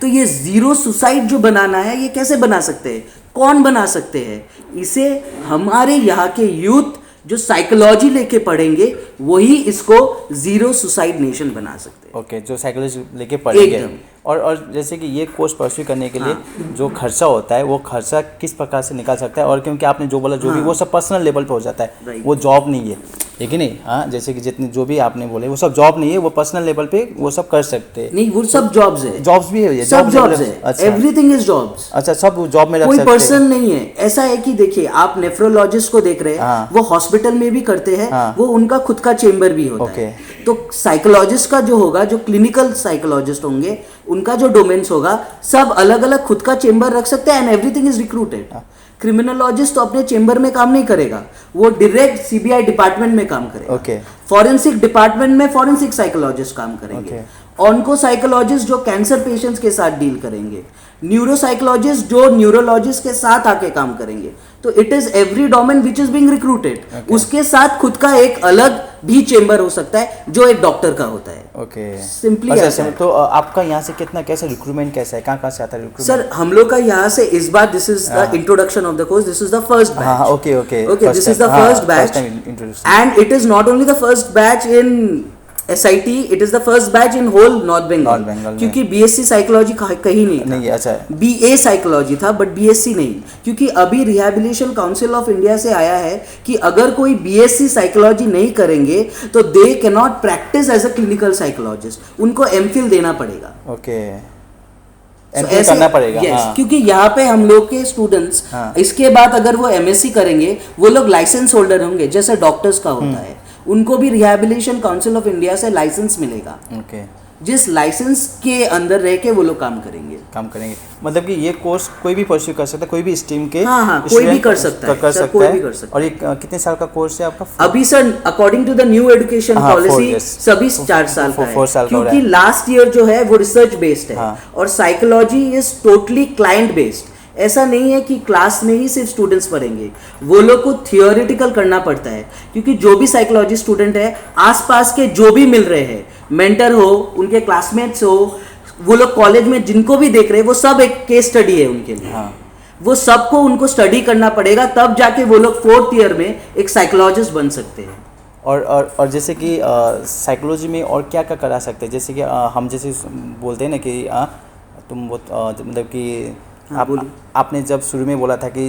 तो ये ज़ीरो सुसाइड जो बनाना है, ये कैसे बना सकते हैं, कौन बना सकते हैं? इसे हमारे यहाँ के यूथ जो साइकोलॉजी लेके पढ़ेंगे वही इसको जीरो सुसाइड नेशन बना सकते हैं। जो साइकोलॉजी लेके पढ़ेंगे। और जैसे कि ये कोर्स परस्यू करने के लिए जो खर्चा होता है वो खर्चा किस प्रकार से निकाल सकता है? और क्योंकि आपने जो बोला जो भी वो सब पर्सनल लेवल पे हो जाता है, वो जॉब नहीं है कि नहीं? हाँ, जैसे कि जितने जो भी आपने बोले वो सब जॉब नहीं है, वो पर्सनल लेवल पे वो सब कर सकते हैं। नहीं, वो सब जॉब्स है, जॉब्स भी है, सब जॉब्स है, एवरीथिंग इज जॉब्स। अच्छा, सब जॉब में रख कोई सकते हैं, पर्सन नहीं है। ऐसा है कि देखिए, आप नेफ्रोलॉजिस्ट को देख रहे हैं, वो हॉस्पिटल में भी करते हैं, वो उनका खुद का चेम्बर भी होता है। तो साइकोलॉजिस्ट का जो होगा, जो क्लिनिकल साइकोलॉजिस्ट होंगे, उनका जो डोमेन्स होगा, सब अलग अलग खुद का चेम्बर रख सकते हैं, and everything is recruited. Criminologist तो अपने चेम्बर में काम नहीं करेगा, वो डायरेक्ट सीबीआई डिपार्टमेंट में काम करेगा। फॉरेंसिक डिपार्टमेंट में फॉरेंसिक साइकोलॉजिस्ट काम करेंगे। ऑन्को साइकोलॉजिस्ट जो कैंसर पेशेंट्स के साथ डील करेंगे। न्यूरो साइकोलॉजिस्ट जो न्यूरोलॉजिस्ट के साथ आके काम करेंगे। तो it is every domain which is being recruited. उसके साथ खुद का एक अलग भी चेम्बर हो सकता है जो एक डॉक्टर का होता है। सिंपली ऐसा है। तो आपका यहाँ से कितना, कैसे रिक्रूटमेंट कैसा है, कहाँ से आता है रिक्रूटमेंट? सर हम लोग का यहाँ से इस बार, this is the introduction of the course, this is the first batch. Okay, this is the first batch, and it is not only the first batch in SIT, it is the first batch in whole North Bengal, क्योंकि BSc psychology कहीं नहीं था, नहीं अच्छा BA psychology था but BSc नहीं, क्योंकि अभी रिहैबिलिटेशन काउंसिल ऑफ इंडिया से आया है कि अगर कोई BSc साइकोलॉजी नहीं करेंगे तो they can not practise as a clinical psychologist, उनको MPhil देना पड़ेगा। ओके MPhil करना पड़ेगा। yes, हाँ। क्योंकि यहाँ पे हम लोग के स्टूडेंट्स इसके बाद अगर वो MSc करेंगे वो लोग लाइसेंस होल्डर होंगे, जैसे डॉक्टर्स का होता है, उनको भी रिहैबिलिटेशन काउंसिल ऑफ इंडिया से लाइसेंस मिलेगा। ओके जिस लाइसेंस के अंदर रह के वो लोग काम करेंगे। मतलब कि ये कोर्स कोई भी परस्यू कर सकता है, कोई भी स्ट्रीम के कोई भी कर सकता है, कर सकता कोई है। भी कर सकता और ये कितने साल का कोर्स है आपका? अभी sir according to the new education policy सभी 4 साल का है, क्योंकि लास्ट ईयर जो है वो रिसर्च बेस्ड है और psychology is totally client based. ऐसा नहीं है कि क्लास में ही सिर्फ स्टूडेंट्स पढ़ेंगे, वो लोग को थियोरेटिकल करना पड़ता है, क्योंकि जो भी साइकोलॉजी स्टूडेंट है आसपास के जो भी मिल रहे हैं, मेंटर हो, उनके क्लासमेट्स हो, वो लोग कॉलेज में जिनको भी देख रहे हैं, वो सब एक केस स्टडी है उनके लिए। वो सबको उनको स्टडी करना पड़ेगा, तब जाके वो लोग 4th ईयर में एक साइकोलॉजिस्ट बन सकते हैं। और जैसे कि साइकोलॉजी में और क्या क्या करा सकते हैं? जैसे कि हम जैसे बोलते हैं ना कि तुम वो मतलब कि आपने जब शुरू में बोला था कि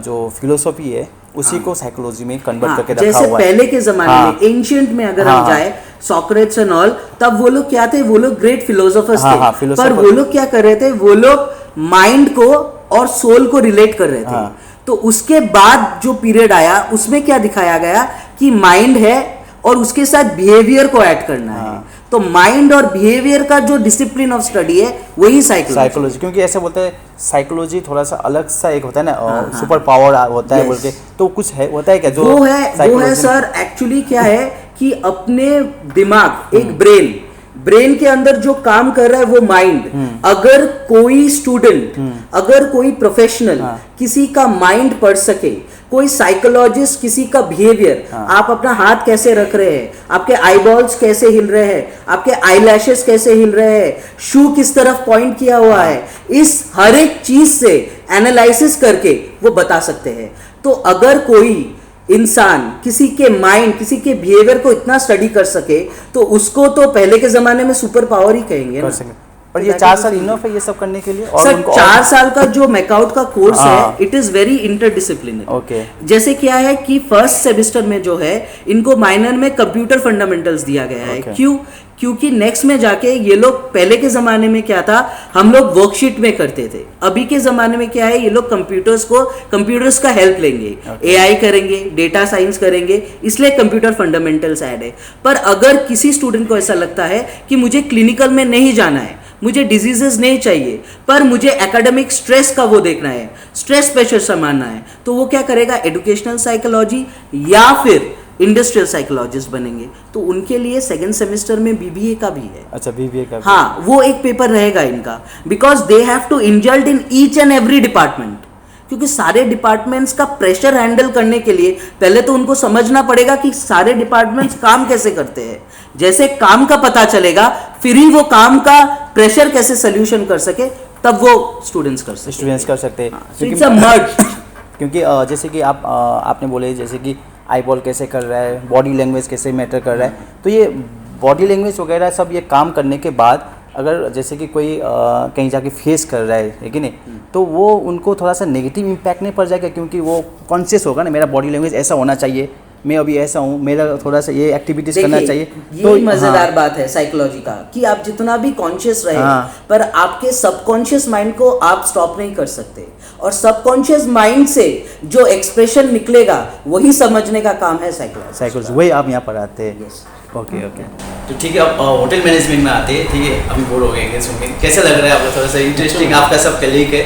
जो फिलोसॉफी है उसी को साइकोलॉजी में कन्वर्ट करके रखा हुआ है। जैसे पहले के जमाने में एंशिएंट में अगर हम जाए, सॉक्रेट्स एंड ऑल, तब वो लोग क्या थे? वो लोग ग्रेट फिलोसोफर्स थे, पर वो लोग क्या कर रहे थे? वो लोग माइंड को और सोल को रिलेट कर रहे थे। तो उसके बाद जो पीरियड आया उसमें क्या दिखाया गया कि माइंड है और उसके साथ बिहेवियर को ऐड करना है। तो माइंड और बिहेवियर का जो डिसिप्लिन ऑफ स्टडी है वही साइकोलॉजी। क्योंकि ऐसे बोलते हैं साइकोलॉजी थोड़ा सा अलग सा एक होता है ना, सुपर पावर होता है बोल के, तो कुछ है होता है क्या जो वो है सर? एक्चुअली क्या है कि अपने दिमाग, एक ब्रेन के अंदर जो काम कर रहा है वो माइंड। अगर कोई स्टूडेंट, अगर कोई प्रोफेशनल किसी का माइंड पढ़ सके, कोई साइकोलॉजिस्ट किसी का बिहेवियर, आप अपना हाथ कैसे रख रहे हैं, आपके आईबॉल्स कैसे हिल रहे हैं, आपके आईलैशेस कैसे हिल रहे हैं, शू किस तरफ पॉइंट किया हुआ है, इस हर एक चीज से एनालिसिस करके वो बता सकते हैं। तो अगर कोई इंसान किसी के माइंड, किसी के बिहेवियर को इतना स्टडी कर सके तो उसको तो पहले के जमाने में सुपर पावर ही कहेंगे ना। और ये 4 साल इनफ है ये सब करने के लिए? और सर 4 साल का जो मैकआउट का कोर्स है, it is very interdisciplinary. Okay. जैसे क्या है कि फर्स्ट सेमेस्टर में जो है इनको माइनर में कंप्यूटर फंडामेंटल्स दिया गया है। क्यों? क्योंकि नेक्स्ट में जाके ये लोग, पहले के जमाने में क्या था, हम लोग वर्कशीट में करते थे, अभी के जमाने में क्या है, ये लोग कंप्यूटर्स का हेल्प लेंगे, AI करेंगे, डेटा साइंस करेंगे, इसलिए कंप्यूटर फंडामेंटल्स ऐड है। पर अगर किसी स्टूडेंट को ऐसा लगता है कि मुझे क्लिनिकल में नहीं जाना है, मुझे डिजीजेस नहीं चाहिए, पर मुझे एकेडमिक स्ट्रेस का वो देखना है, स्ट्रेस प्रेशर संभालना है, तो वो क्या करेगा? एजुकेशनल साइकोलॉजी या फिर इंडस्ट्रियल साइकोलॉजिस्ट बनेंगे। तो उनके लिए सेकंड सेमेस्टर में BBA का भी है। अच्छा, BBA का भी। हाँ, वो एक पेपर रहेगा इनका, because they have to indulge in each and every department. क्योंकि सारे डिपार्टमेंट्स का प्रेशर हैंडल करने के लिए पहले तो उनको समझना पड़ेगा कि सारे डिपार्टमेंट्स काम कैसे करते हैं। जैसे काम का पता चलेगा, फिर ही वो काम का प्रेशर कैसे सोल्यूशन कर सके, तब वो स्टूडेंट्स कर सकते हैं। क्योंकि जैसे कि आपने बोले जैसे कि आईबॉल कैसे कर रहा है, बॉडी लैंग्वेज कैसे मैटर कर रहा है, तो ये बॉडी लैंग्वेज वगैरह सब ये काम करने के बाद अगर जैसे कि कोई कहीं जाके फेस कर रहा है कि नहीं, तो वो उनको थोड़ा सा नेगेटिव इम्पैक्ट नहीं पड़ जाएगा? क्योंकि वो कॉन्शियस होगा ना, मेरा बॉडी लैंग्वेज ऐसा होना चाहिए, मैं अभी ऐसा हूँ, मेरा थोड़ा सा ये एक्टिविटीज करना चाहिए। तो मजेदार बात है साइकोलॉजी का कि आप जितना भी कॉन्शियस रहे, पर आपके सबकॉन्शियस माइंड को आप स्टॉप नहीं कर सकते, और सबकॉन्शियस माइंड से जो एक्सप्रेशन निकलेगा वही समझने का काम है साइकोलॉजी। वही आप यहाँ पर आते हैं। ओके। तो ठीक है, अब होटल मैनेजमेंट में आते हैं। ठीक है, अभी बोर हो गए सुन के, कैसा लग रहा है आपको? थोड़ा सा इंटरेस्टिंग, आपका सब कलीग है,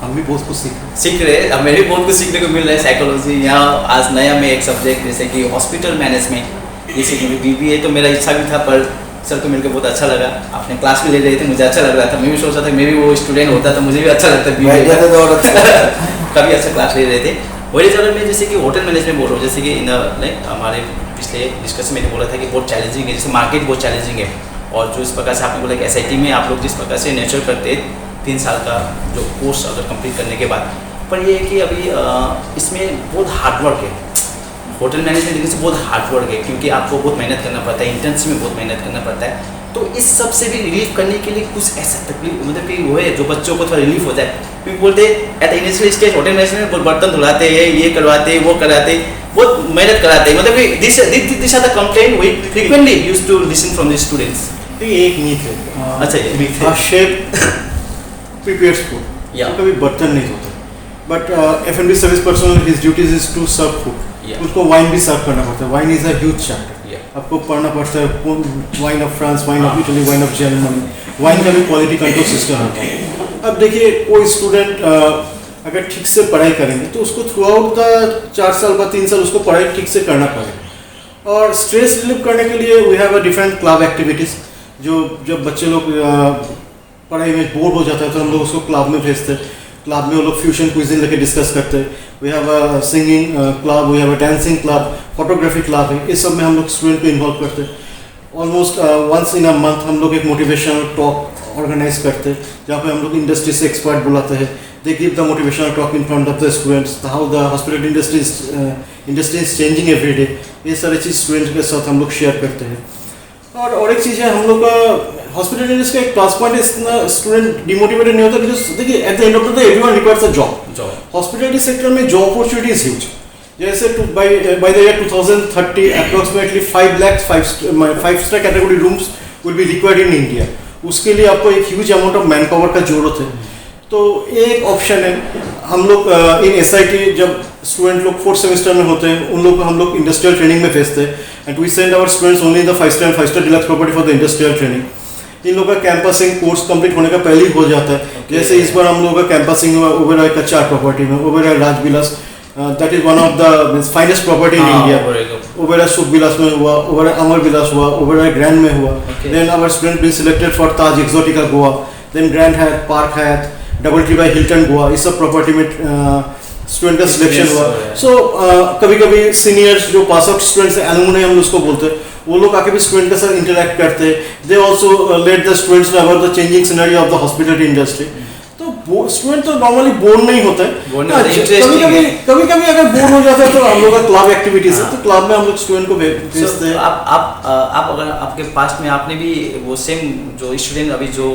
हम भी बहुत कुछ सीख रहे हैं। अब मेरे भी बहुत कुछ सीखने को मिल रहा है साइकोलॉजी। यहाँ आज नया में एक सब्जेक्ट जैसे कि हॉस्पिटल मैनेजमेंट, जैसे कि BBA, तो मेरा इच्छा भी था, पर सर को मिलकर बहुत अच्छा लगा। आपने क्लास भी ले रहे थे, मुझे अच्छा लग रहा था, मैं भी सोच रहा था मैं भी वो स्टूडेंट होता तो मुझे भी अच्छा लगता काफ़ी अच्छा क्लास ले रहे थे। वही जगह में जैसे कि होटल मैनेजमेंट बोल रहा हूँ, जैसे कि लाइक हमारे पिछले डिस्कशन में बोला था कि बहुत चैलेंजिंग है, जैसे मार्केट बहुत चैलेंजिंग है, और जो इस प्रकार से आपने बोला कि SIT में आप लोग जिस प्रकार से नेचर करते 3 साल का जो कोर्स अगर कंप्लीट करने के बाद, पर ये है कि अभी इसमें बहुत हार्डवर्क है, होटल मैनेजमेंट देखने से बहुत हार्ड वर्क है, क्योंकि आपको बहुत मेहनत करना पड़ता है, इंटर्नशिप में बहुत मेहनत करना पड़ता है। तो इस सब से भी रिलीफ करने के लिए कुछ ऐसा तकलीफ मतलब कि वो है जो बच्चों को थोड़ा रिलीफ हो जाए, क्योंकि बोलते at the initial stage hotel management में बर्तन धुलाते हैं, ये करवाते वो कराते, बहुत मेहनत कराते हैं, मतलब कि this are the complaint we frequently used to listen from the students. ये एक मीथ है। अच्छा, ये myth है। Chef prepares food, Yeah. कभी बर्तन नहीं धोता, but F&B service personal his duties is to serve food. Yeah. उसको वाइन भी सर्व करना पड़ता है। Wine is a huge chapter. Yeah. आपको पढ़ना पड़ता है wine of France, wine of Italy, wine of Germany, wine का भी क्वालिटी कंट्रोल सिस्टम होता है। अब देखिए कोई स्टूडेंट अगर ठीक से पढ़ाई करेंगे तो उसको थ्रू आउट द 4 साल बाद 3 साल उसको पढ़ाई ठीक से करना पड़ेगा। और स्ट्रेस रिलीव करने के लिए we have a different club activities, जो जब बच्चे लोग पढ़ाई में बोर हो जाता है तो हम लोग उसको क्लब में भेजते हैं। क्लब में वो लोग फ्यूजन क्विजिन लेके डिस्कस करते हैं। We have a singing club, we have a dancing club, photography club है। इस सब में हम लोग स्टूडेंट को इन्वॉल्व करते हैं। Almost once in a month हम लोग एक मोटिवेशनल टॉक ऑर्गेनाइज करते हैं, जहाँ पे हम लोग इंडस्ट्री से एक्सपर्ट बुलाते हैं। They give the motivational talk in front of the students, how the hospital industry is changing every day. ये सारी चीज़ स्टूडेंट्स के साथ हम लोग शेयर करते हैं। और एक चीज़ है, हम लोग का हॉस्पिटल इंडस्ट्री का एक प्लस पॉइंट है, इतना स्टूडेंट डिमोटिवेटेड नहीं होता, बिकॉज देखिए at the end of the day everyone requires a job. Hospitality sector में जॉब अपॉर्चुनिटी इज ह्यूज। जैसे by the year 2030 approximately 5 lakh five-star category rooms will be required in India. उसके लिए आपको एक huge amount of man power का जरूरत है। तो एक ऑप्शन है, हम लोग इन SIT जब स्टूडेंट लोग 4th सेमेस्टर में होते हैं उन लोग को हम लोग इंडस्ट्रियल ट्रेनिंग में भेजते हैं। And we send our students only in the 5-स्टार एंड 5-स्टार deluxe property for the industrial training. इन लोगों का कैंपसिंग कोर्स कंप्लीट होने का पहले ही हो जाता है। जैसे इस बार हम लोगों का कैंपसिंग हुआ ओबेरॉय कच्चार प्रॉपर्टी में, Oberoi Rajvilas, that is one of the finest property in India. Oberoi सुख विलास में हुआ, ओबेरॉय अमर विलास हुआ, ओबेरॉय ग्रैंड में हुआ। Then our student been selected for Taj Exotica Goa, then Grand Hyatt, Park Hyatt, Double Tree by Hilton Goa. इस सब प्रॉपर्टी में स्टूडेंट का सिलेक्शन हुआ। सो कभी कभी सीनियर्स जो पास आउट स्टूडेंट्स हैं, एलुमनी हम उसको बोलते हैं, वो लोग आके भी स्टूडेंट के साथ इंटरेक्ट करते हैं। They also let the students know about the changing scenario of the hospitality industry. तो स्टूडेंट तो नॉर्मली बोर नहीं होता है। कभी कभी अगर बोर हो जाता है तो हम लोग का क्लब एक्टिविटीज है, तो क्लब में हम लोग स्टूडेंट को भेजते हैं। आप अगर आपके पास में आपने भी वो सेम जो स्टूडेंट अभी जो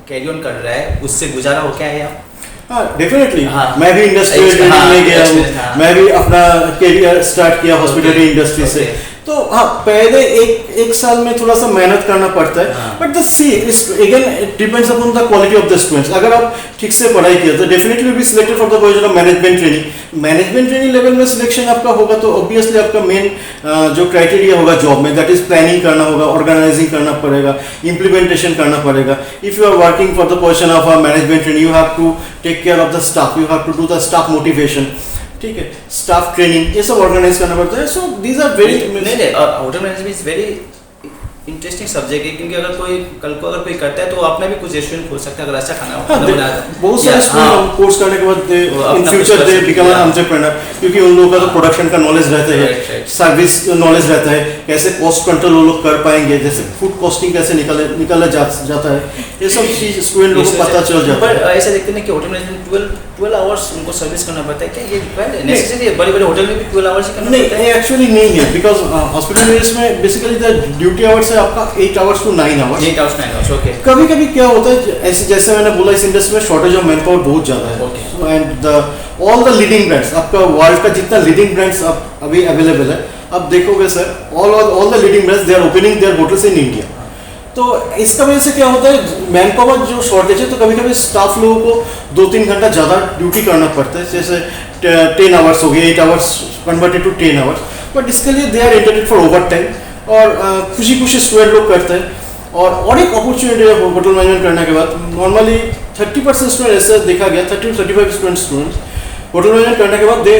कैरी ऑन कर रहा है उससे गुजारा हो क्या है आप? हाँ डेफिनेटली। हाँ, मैं भी इंडस्ट्रियल ट्रेनिंग में गया हूँ। मैं भी अपना करियर स्टार्ट किया हॉस्पिटलिटी इंडस्ट्री से। तो हाँ, पहले एक साल में थोड़ा सा मेहनत करना पड़ता है, but the see again it depends upon the quality of the students. अगर आप ठीक से पढ़ाई किया तो definitely be selected for the position of management training. Management training level में सिलेक्शन आपका होगा तो ऑब्वियसली आपका मेन जो क्राइटेरिया होगा जॉब में, दैट इज प्लानिंग करना होगा, ऑर्गेनाइजिंग करना पड़ेगा, इम्प्लीमेंटेशन करना पड़ेगा। If you are working for the position of a management training, you have to take care of the staff, you have to do the staff motivation, ठीक है, staff training, ये सब ऑर्गेनाइज करना पड़ता है। So these are very hotel management is very interesting subject है, क्योंकि अगर कोई कल को अगर कोई करता है तो अपना भी कुछ रेस्टोरेंट खोल सकता है अगर अच्छा खाना बनाता है। बहुत सारे स्टूडेंट कोर्स करने के बाद in future they become an entrepreneur, क्योंकि उन लोगों का तो प्रोडक्शन का नॉलेज रहता है, सर्विस नॉलेज रहता है, कैसे कॉस्ट कंट्रोल वो लोग कर पाएंगे, जैसे फूड कॉस्टिंग कैसे निकाला जाता है, ये सब चीज स्टूडेंट लोगों को पता चल जाता है। पर ऐसा देखते हैं कि होटल मैनेजमेंट 12 आवर्स उनको सर्विस करना पड़ता है, क्या ये रिक्वायर्ड है? नेसेसरी है? बड़े-बड़े होटल में भी 12 आवर्स ही करना पड़ता है? नहीं, एक्चुअली नहीं है, बिकॉज हॉस्पिटल में बेसिकली द ड्यूटी आवर्स है आपका 8 hours to 9 hours. 8 hours 9 hours, okay. कभी कभी क्या होता है, ऐसे जैसे मैंने बोला इस इंडस्ट्री में शॉर्टेज ऑफ मैन पावर बहुत ज़्यादा है, and all the leading brands, आपका वर्ल्ड का जितना लीडिंग ब्रांड्स अभी अवेलेबल है, अब देखोगे sir all the leading brands they are opening their hotels in India. तो इसका वजह से क्या होता है, मैन पावर जो शॉर्टेज है, तो कभी कभी स्टाफ लोगों को 2-3 घंटा ज़्यादा ड्यूटी करना पड़ता है, जैसे 10 आवर्स हो गए, 8 hours converted to 10 hours, but इसके लिए they are entitled for overtime, और खुशी स्टूडेंट लोग करते हैं। और एक अपॉर्चुनिटी है होटल मैनेजमेंट करने के बाद, नॉर्मली 30% स्टूडेंट ऐसे देखा गया, 30 to 35 स्टूडेंट्स होटल मैनेजमेंट करने के बाद दे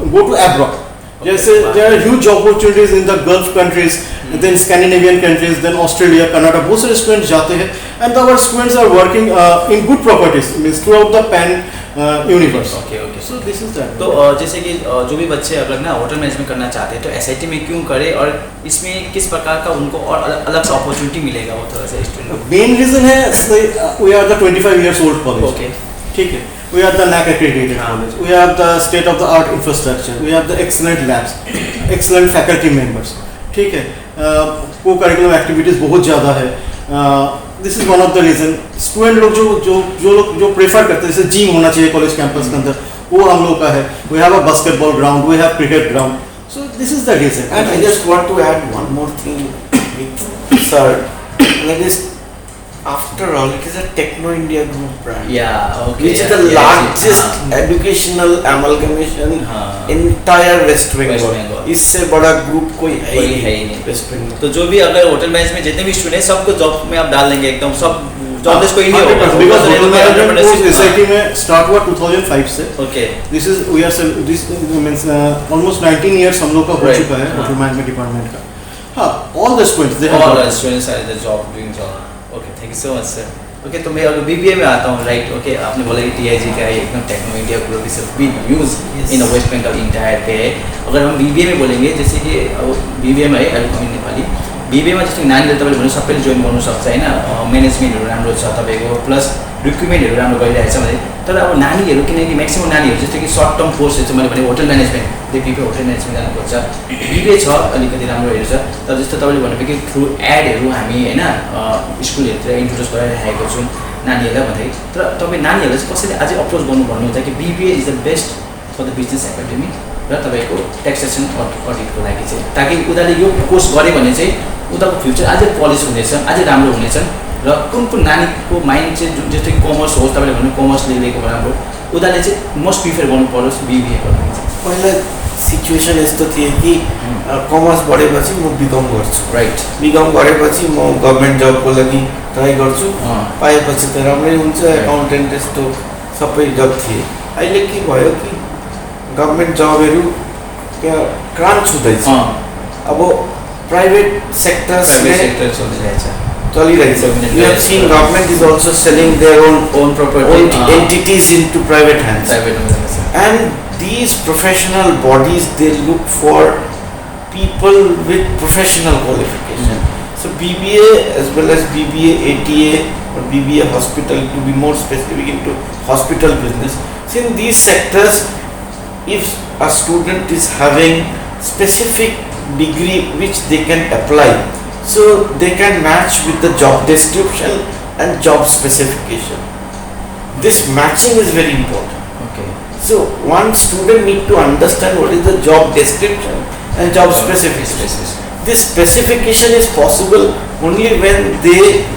गो टू एब्रॉड। जैसे there are huge opportunities in the Gulf countries, then Scandinavian countries, then Australia, Canada, बहुत सारे स्टूडेंट्स जाते हैं, and our students are working in good properties means throughout the pan universe. Okay okay, so this is that. तो जैसे कि जो भी बच्चे अगर ना होटल मैनेजमेंट करना चाहते हैं तो SIT में क्यों करें, और इसमें किस प्रकार का उनको और अलग सा अपॉर्चुनिटी मिलेगा वो थोड़ा सा स्टूडेंट? मेन रीजन है we are the 25 years old college, okay, ठीक है, we are the NAC accredited college, we have the state of the art infrastructure, we have the excellent labs, excellent faculty members, ठीक है, को curriculum activities बहुत ज़्यादा है. This is one of the reason. Student लोग जो prefer करते हैं, जैसे जिम होना चाहिए कॉलेज कैंपस के अंदर, वो हम लोग का है. We have a basketball ground, we have cricket ground. So this is the reason. And I just want to add one more thing with sir. That is, after all, it is a Techno India Group brand. Yeah, okay. Which is the largest educational amalgamation entire West Bengal. इससे बड़ा group कोई है ही नहीं waste Bengal. तो जो भी अगर hotel management जितने भी स्टूडेंट सबको जॉब में आप डाल देंगे एकदम, सब जॉबलेस कोई नहीं होगा. Because hotel management course SIT में start हुआ 2005 से. Okay. This is this means almost 19 years हम लोग का हो चुका है होटल मैनेजमेंट डिपार्टमेंट का. हाँ, all the students they have. All the students are the job doing job. Okay, thank you so much sir. Okay, तो मैं अगर BBA में आता हूँ, राइट. ओके, आपने बोला कि TIG का एकदम techno India group is being used in West Bengal entire पे है. अगर हम BBA में बोलेंगे, जैसे कि अब BBA में है एल्कोमी नेपाली, BBA मा जस्तो नानीले तपाईले भन्नु सबैले जोइन गर्नु सक्छ हैन. म्यानेजमेन्टहरु राम्रो छ तपाईको, प्लस रिक्रुटमेन्टहरु राम्रो गरिरहेको छ भने. तर अब नानीहरु, किनकि म्याक्सिमम नानीहरु जस्तो कि सर्ट टर्म कोर्सहरु चाहिँ मैले भने hotel management, BBA hotel management जानु खोज्छ. BBA छ अलिकति राम्रो हेर्छ, तर जस्तो तपाईले भनेको कि थ्रु एडहरु हामी हैन स्कुलहरुतिर इन्ट्रोड्युस गराइरहेको छौं नानीहरुलाई भन्दै. तर तपाई नानीहरुलाई चाहिँ कसरी अझै अप्रोच गर्नु भन्नुहुन्छ कि BBA is the best for the business academy र तपाईको ट्याक्सेसन अडिटको लागि चाहिँ, ताकि उनीहरूले यो कोर्स गरे भने चाहिँ उनीहरूको फ्युचर अझै पलिस हुनेछ, अझै राम्रो हुनेछ. र कुन नानीको माइन्ड चाहिँ जस्तो कि कमर्स होस्, तपाईँले भन्नु कमर्स लिएको राम्रो, उनीहरूले चाहिँ मोस्ट प्रिफर गर्नु परोस् BBA गर्नु. पहिला सिचुएसन यस्तो थियो कि कमर्स पढेपछि म बिकम गर्छु, राइट. बिकम गरेपछि म गभर्मेन्ट जबको लागि ट्राई गर्छु, पाएपछि त राम्रै हुन्छ, एकाउन्टेन्ट यस्तो सबै जब थिए. अहिले के भयो कि गभर्मेन्ट जबहरू क्या क्रान्च हुँदैछ. अब प्राइवेट सेक्टर्स चलिरहेछ. You have seen government is also selling their own property, entities into private hands. And these professional bodies, they look for people with professional qualification. So BBA as well as BBA ATA or BBA hospital, to be more specific into hospital business. So in these sectors, if a student is having specific degree which they can apply, so they can match with the job description and job specification. This matching is very important. Okay. So one student need to understand what is the job description and job specification. This specification is possible only when they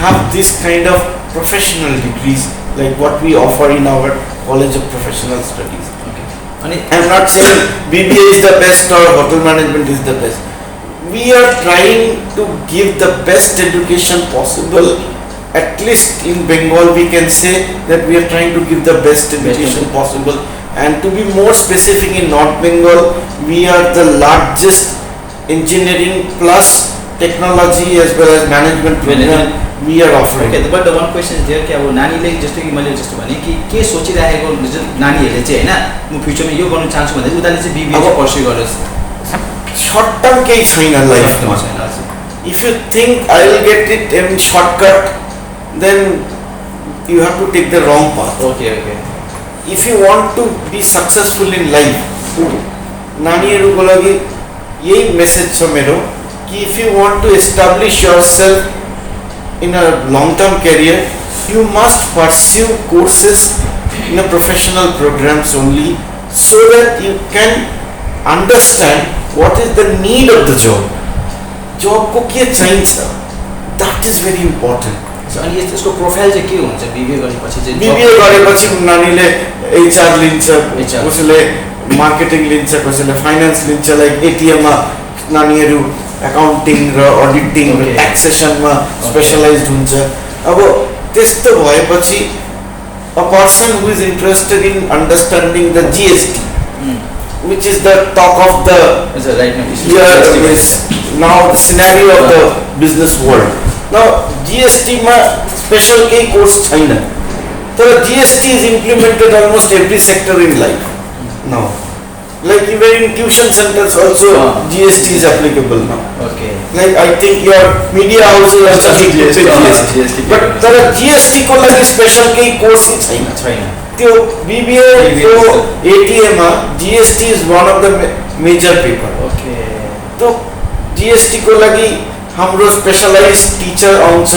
have this kind of professional degrees like what we offer in our College of Professional Studies. Okay. I am not saying BBA is the best or hotel management is the best. We are trying to give the best education possible. At least in Bengal we can say that we are trying to give the best education possible. And to be more specific, in North Bengal we are the largest engineering plus technology as well as management program we are offering. Okay, but the one question is there कि अब नानीले जस्तो कि मैले जस्तो भने कि के सोचिरहेको नानीहरूले चाहिँ हैन म फ्युचरमा यो गर्न चाहन्छु भन्दै उनीहरूले चाहिँ BBA चाहिँ पर्स्यु गरोस्. Short term केही छैन लाइफमा. If you think I will get it in shortcut, then you have to take the wrong path. Okay. If you want to be successful in life, नानीहरुको लागि यही मेसेज छ मेरो कि if you want to establish yourself in a long term career, you must pursue courses in a professional programs only, so that you can understand what is the need of the job. Job को के चाहिन्छ, that is very important. So अनि यसको profile चाहिँ के हुन्छ BBA गरेपछि चाहिँ? BBA गरेपछि नानीले HR लिन्छ, कसैले मार्केटिङ लिन्छ, कसैले फाइनान्स लिन्छ. लाइक ATM मा नानीहरु अकाउन्टिङ र अडिटिङ र ट्याक्सेसनमा स्पेशलाइज्ड हुन्छ. अब त्यस्तो भएपछि a person who is interested in understanding the GST, which is the talk of the now the scenario of the business world. Now GST मा special केही course छैन, तर GST is implemented almost every sector in life now. Like even in tuition centers also GST is applicable now. Okay. Like I think your media houses also need to pay GST. But तर GST को लागि special केही course छैन. त्यो BBA को ATA मा GST is one of the major paper. Okay त्यो GST को लागि हाम्रो स्पेशलाइज टिचर आउँछ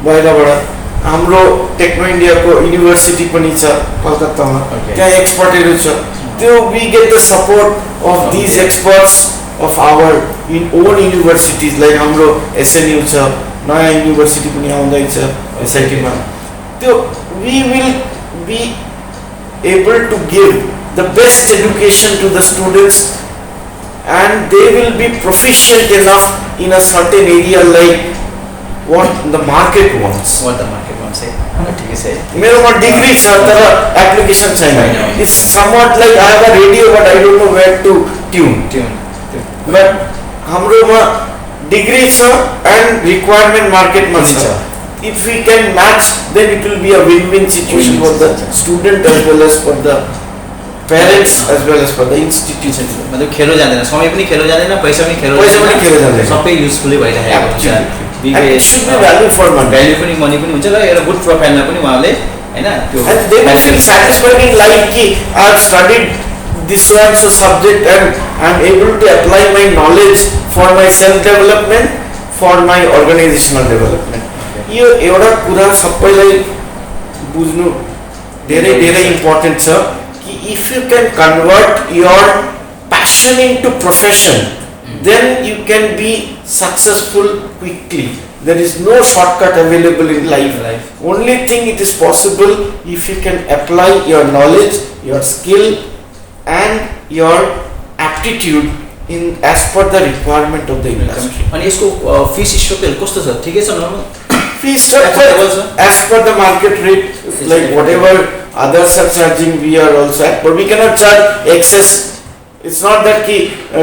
बाहिरबाट. हाम्रो टेक्नो इन्डियाको युनिभर्सिटी पनि छ कलकत्तामा. त्यहाँ एक्सपर्टहरू छ. त्यो we get the support of these experts of our own universities, like हाम्रो SNU छ, नयाँ युनिभर्सिटी पनि आउँदैछ SIT मा. त्यो we will be able to give the best education to the students, and they will be proficient enough in a certain area like what the market wants. What the market wants है ठिकै छ है. मेरोमा degree छ तर application छैन. It's somewhat like I have a radio but I don't know where to tune. But हाम्रोमा degree छ and requirement market मा छ. If we can match, then it will be a win-win situation for the student as well as for the parents as well as for the institution. मतलब खेलो जाँदैन, समय पनि खेलो जाँदैन, पैसा पनि खेलो जाँदैन, सबै युजफुली भइरहेको हुन्छ. And it should be value for money. भ्याल्यु पनि मनी पनि हुन्छ र एउटा गुड प्रोफाइलमा पनि उहाँले हैन त्यो And they will feel satisfied in life कि I have studied this one subject and I am able to apply my knowledge for my self development, for my organizational development. यो एउटा कुरा सबैलाई बुझ्नु धेरै धेरै इम्पोर्टेन्ट छ कि if you can convert your passion into profession, then you can be successful quickly. There is no shortcut available in life. Only thing it is possible if you can apply your knowledge, your skill and your aptitude in as per the requirement of the industry. अनि यसको fees structure कस्तो छ? ठिकै छ normal? Fee structure as per the market rate, like whatever others are charging, we are also at, but we cannot charge excess. It's not that कि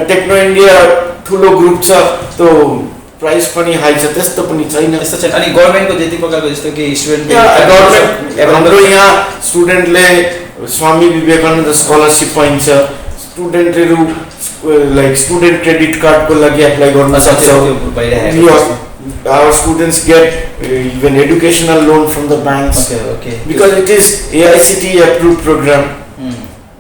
techno India ठुलो group छ तो प्राइस पनि high छ, त्यस्तो पनि छैन. त्यस्तो छैन. अनि गभर्नमेन्टको त्यति प्रकारको जस्तो कि स्टुडेन्ट गभर्नमेन्ट हाम्रो यहाँ स्टुडेन्टले स्वामी विवेकानन्द स्कलरसिप पाइन्छ. स्टुडेन्टहरू लाइक स्टुडेन्ट क्रेडिट कार्डको लागि एप्लाई गर्न सक्छ. Our students get even educational loan from the banks. Okay. Because it is AICTE approved program.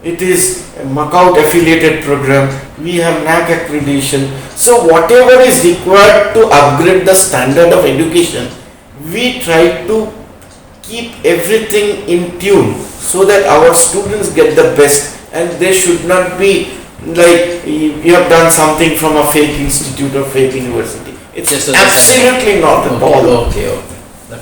It is a Macaut affiliated program. We have NAC accreditation. So whatever is required to upgrade the standard of education, we try to keep everything in tune so that our students get the best, and they should not be like you have done something from a fake institute or fake university. It's absolutely not at all. Okay.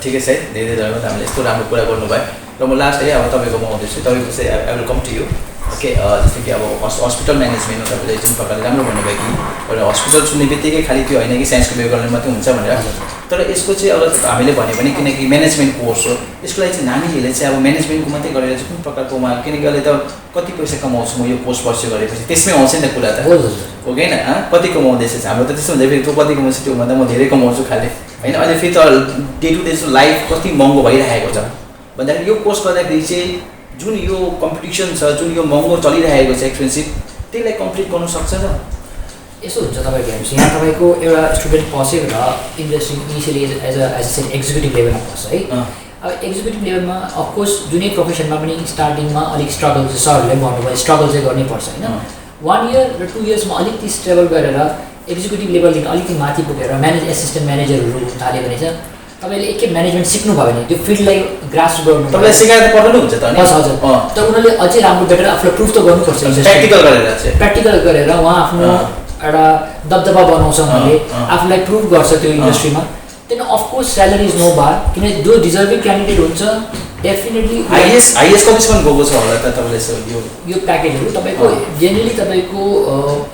ठिकै छ है. धेरै धन्यवाद हामीले यस्तो राम्रो कुरा गर्नुभयो. र म लास्ट है अब तपाईँको म आउँदैछु. तपाईँको चाहिँ I will come to you. Okay जस्तो कि अब हस्पिटल म्यानेजमेन्ट तपाईँले जुन प्रकारले राम्रो भन्नुभयो कि एउटा हस्पिटल सुन्ने बित्तिकै खालि त्यो होइन कि साइन्सको बेकग्राउन्ड मात्रै हुन्छ भनेर. तर यसको चाहिँ अब हामीले भन्यो भने किनकि म्यानेजमेन्ट कोर्स हो, यसको लागि चाहिँ नानीहरूले चाहिँ अब म्यानेजमेन्टको मात्रै गरेर चाहिँ कुन प्रकारको उहाँ किनकि अहिले त कति पैसा कमाउँछु म यो कोर्स पर्स्यु गरेपछि त्यसमै आउँछ नि त कुरा त हो कि होइन. कति कमाउँदैछ हाम्रो त त्यस्तो हुन्छ फेरि त्यो कति कमाउँछु त्यो भन्दा म धेरै कमाउँछु खालि होइन. अहिले फेरि त डे टु डे लाइफ कति महँगो भइरहेको छ भन्दाखेरि यो कोर्स गर्दाखेरि चाहिँ जुन यो कम्पिटिसन छ, जुन यो महँगो चलिरहेको छ एक्सपेन्सिभ, त्यसलाई कम्प्लिट गर्नु सक्छ त? यसो हुन्छ तपाईँको हेर्नुहोस्, यहाँ तपाईँको एउटा स्टुडेन्ट पसेर industry initially as a executive लेभलमा पस्छ है. अब एक्जिक्युटिभ लेभलमा अफकोर्स जुनै प्रोफेसनमा पनि स्टार्टिङमा अलिक स्ट्रगल चाहिँ सरहरूले भन्नुभयो, स्ट्रगल चाहिँ गर्नै पर्छ होइन. 1 year र 2 yearsमा अलिकति स्ट्रगल गरेर एक्जिक्युटिभ लेभलदेखि अलिकति माथि पुगेर एसिस्टेन्ट म्यानेजरहरू हुन थाल्यो भने चाहिँ तपाईँले एकखेप म्यानेजमेन्ट सिक्नुभयो भने त्यो फिल्डलाई ग्रास्प गर्नु तपाईँलाई सिकाएर त पर्नु हुन्छ त नि. हजुर. तर उनीहरूले अझै राम्रो बेटर आफूलाई प्रुफ त गर्नुपर्छ. प्र्याक्टिकल गरेर उहाँ आफ्नो एउटा दबदबा बनाउँछ, उहाँले आफूलाई प्रुभ गर्छ त्यो इन्डस्ट्रीमा. त्यहाँदेखि अफकोर्स स्यालेरी इज नो बार, किन जो डिजर्भिङ क्यान्डिडेट हुन्छ डेफिनेटली हाइएस्ट कमिसम्म गएको छ होला त तपाईँले. यो प्याकेजहरू तपाईँको जेनरली तपाईँको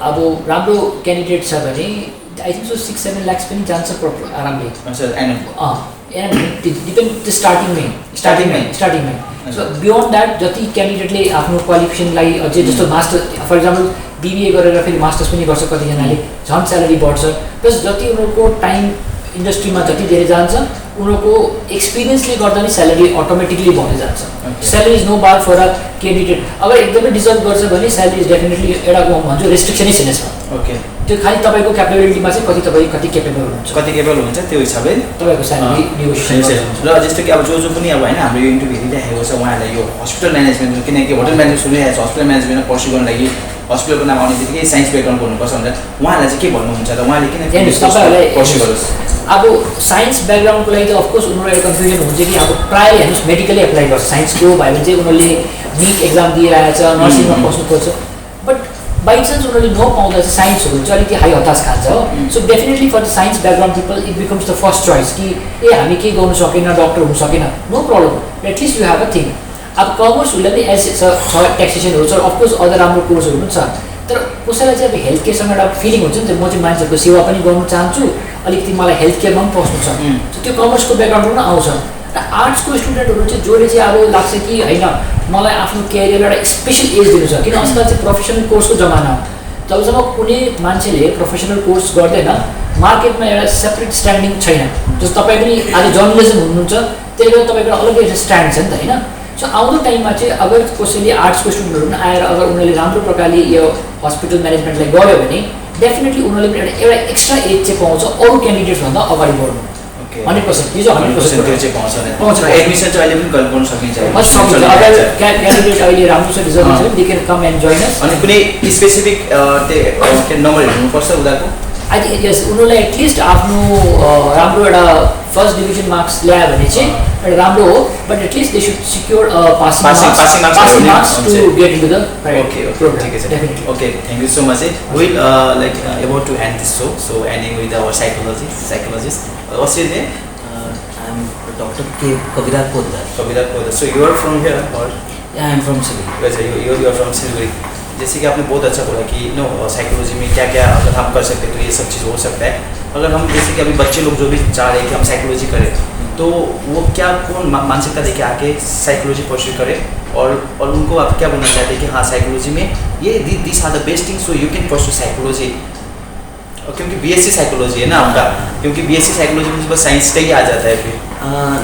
अब राम्रो क्यान्डिडेट छ भने आई थिङ्क सो 6-7 lakhs पनि जान्छ आरामले. डिपेन्ड स्टार्टिङमै. सो बियोन्ड द्याट जति क्यान्डिडेटले आफ्नो क्वालिफिकेसनलाई अझै जस्तो मास्टर फर इक्जाम्पल BBA गरेर फेरि मास्टर्स पनि गर्छ कतिजनाले, झन् स्यालेरी बढ्छ. प्लस जति उनीहरूको टाइम इन्डस्ट्रीमा जति धेरै जान्छ उनीहरूको एक्सपिरियन्सले गर्दा नि स्यालेरी अटोमेटिकली बढ्दै जान्छ. Salary is no bar for a candidate. अगर एकदमै डिजर्भ गर्छ भने स्यालेरी इज डेफिनेटली एउटा भन्छु रेस्ट्रिक्सनै छैन छ. ओके. त्यो खालि तपाईँको क्यापेबिलिटीमा चाहिँ कति केपेबल हुनुहुन्छ त्यो हिसाबले तपाईँको स्यालेरी नेगोसिएसन र जस्तो कि अब जो पनि अब होइन हाम्रो यो इन्टरभ्यू हेरिरहेको छ उहाँहरूलाई यो हस्पिटल म्यानेजमेन्ट किनकि होटल म्यानेजमेन्ट सुनिरहेको छ हस्पिटल म्यानेजमेन्टमा पर्स्यु गर्नु लागि हस्पिटलको नाम आउने बित्तिकै साइन्स ब्याकग्राउन्ड गर्नुपर्छ भनेर उहाँहरूलाई चाहिँ के भन्नुहुन्छ र उहाँले किन तपाईँहरूलाई पर्स्यु गरोस् अब साइन्स ब्याकग्राउन्डको लागि त अफकोर्स उनीहरू एउटा कन्फ्युजन हुन्छ कि अब प्रायः हेर्नुहोस् मेडिकली एप्लाई गर्छ साइन्सको भयो भने चाहिँ उनीहरूले निट एक्जाम दिइरहेछ नर्सिङमा पस्नु खोज्छ बट बाई चान्स उनीहरूले नपाउँदा चाहिँ साइन्सहरू चाहिँ अलिकति हाई हताश खान्छ हो so definitely for the science background people it becomes the first choice कि हामी केही गर्नु सकेन डक्टर हुनु सकेन no problem at least you have a thing अब कमर्सहरूलाई पनि एज छ ट्याक्सेसनहरू छ अफकोर्स अझ राम्रो कोर्सहरू पनि छ तर कसैलाई चाहिँ अब हेल्थ केयरसँग एउटा फिलिङ हुन्छ नि त म चाहिँ मान्छेहरूको सेवा पनि गर्नु चाहन्छु अलिकति मलाई हेल्थ केयरमा पनि पस्नु छ सो त्यो कमर्सको ब्याकग्राउन्डबाट पनि आउँछ र आर्ट्सको स्टुडेन्टहरू चाहिँ जसले चाहिँ अब लाग्छ कि होइन मलाई आफ्नो क्यारियरलाई एउटा स्पेसल एज दिनु छ किन आजकल चाहिँ प्रोफेसनल कोर्सको जमाना हो जबसम्म कुनै मान्छेले प्रोफेसनल कोर्स गर्दैन मार्केटमा एउटा सेपरेट स्ट्यान्डिङ छैन जस्तो तपाईँ पनि आज जर्नलिजम हुनुहुन्छ त्यही भएर तपाईँको अलग्गै एउटा स्ट्यान्ड छ नि त होइन सो आउँदो टाइममा चाहिँ अगर कसैले आर्ट्सको स्टुडेन्टहरू पनि आएर अगर उनीहरूले राम्रो प्रकारले यो हस्पिटल म्यानेजमेन्टलाई गर्यो भने डेफिनेटली उनीहरूले पनि एउटा एक्स्ट्रा एज चाहिँ पाउँछ अरू क्यान्डिडेट्सभन्दा अगाडि बढ्नु 100% यो चाहिँ 100% पाउँछ एडमिसन चाहिँ अहिले पनि गर्न सकिन्छ अगर क्यान्डिडेट अहिले राम्रो छ रिजल्ट छ भने दे क्यान कम एन्ड जोइन अस अनि कुनै स्पेसिफिक नम्बर हेर्नुपर्छ उनीहरूको आई थिङ्क यस उनीहरूलाई एटलिस्ट आफ्नो राम्रो एउटा फर्स्ट डिभिजन मार्क्स ल्यायो भने चाहिँ एउटा राम्रो हो but at least they should secure passing marks to get into the Okay, thank you so much. We'll about to end this show. So ending with our psychologist. What's your name? I'm Dr. K. Kaviraj Poddar. So you are from here or? Yeah, I'm from Siliguri. You are from Siliguri. जैसे कि आपने बहुत अच्छा बोला कि psychology में क्या क्या अगर हम कर सकते हैं तो ये सब चीज़ हो सकता है अगर हम जैसे कि अभी बच्चे लोग जो भी चाह रहे हैं कि हम साइकोलॉजी करें तो वो क्या कौन मानसिकता लेके आके साइकोलॉजी परस्यू करें और उनको आप क्या बोलना चाहते हैं कि हाँ साइकोलॉजी में ये this are the best thing so you can pursue psychology क्योंकि बीएससी साइकोलॉजी है ना आपका क्योंकि बीएससी साइकोलॉजी में बस साइंस का ही आ जाता है फिर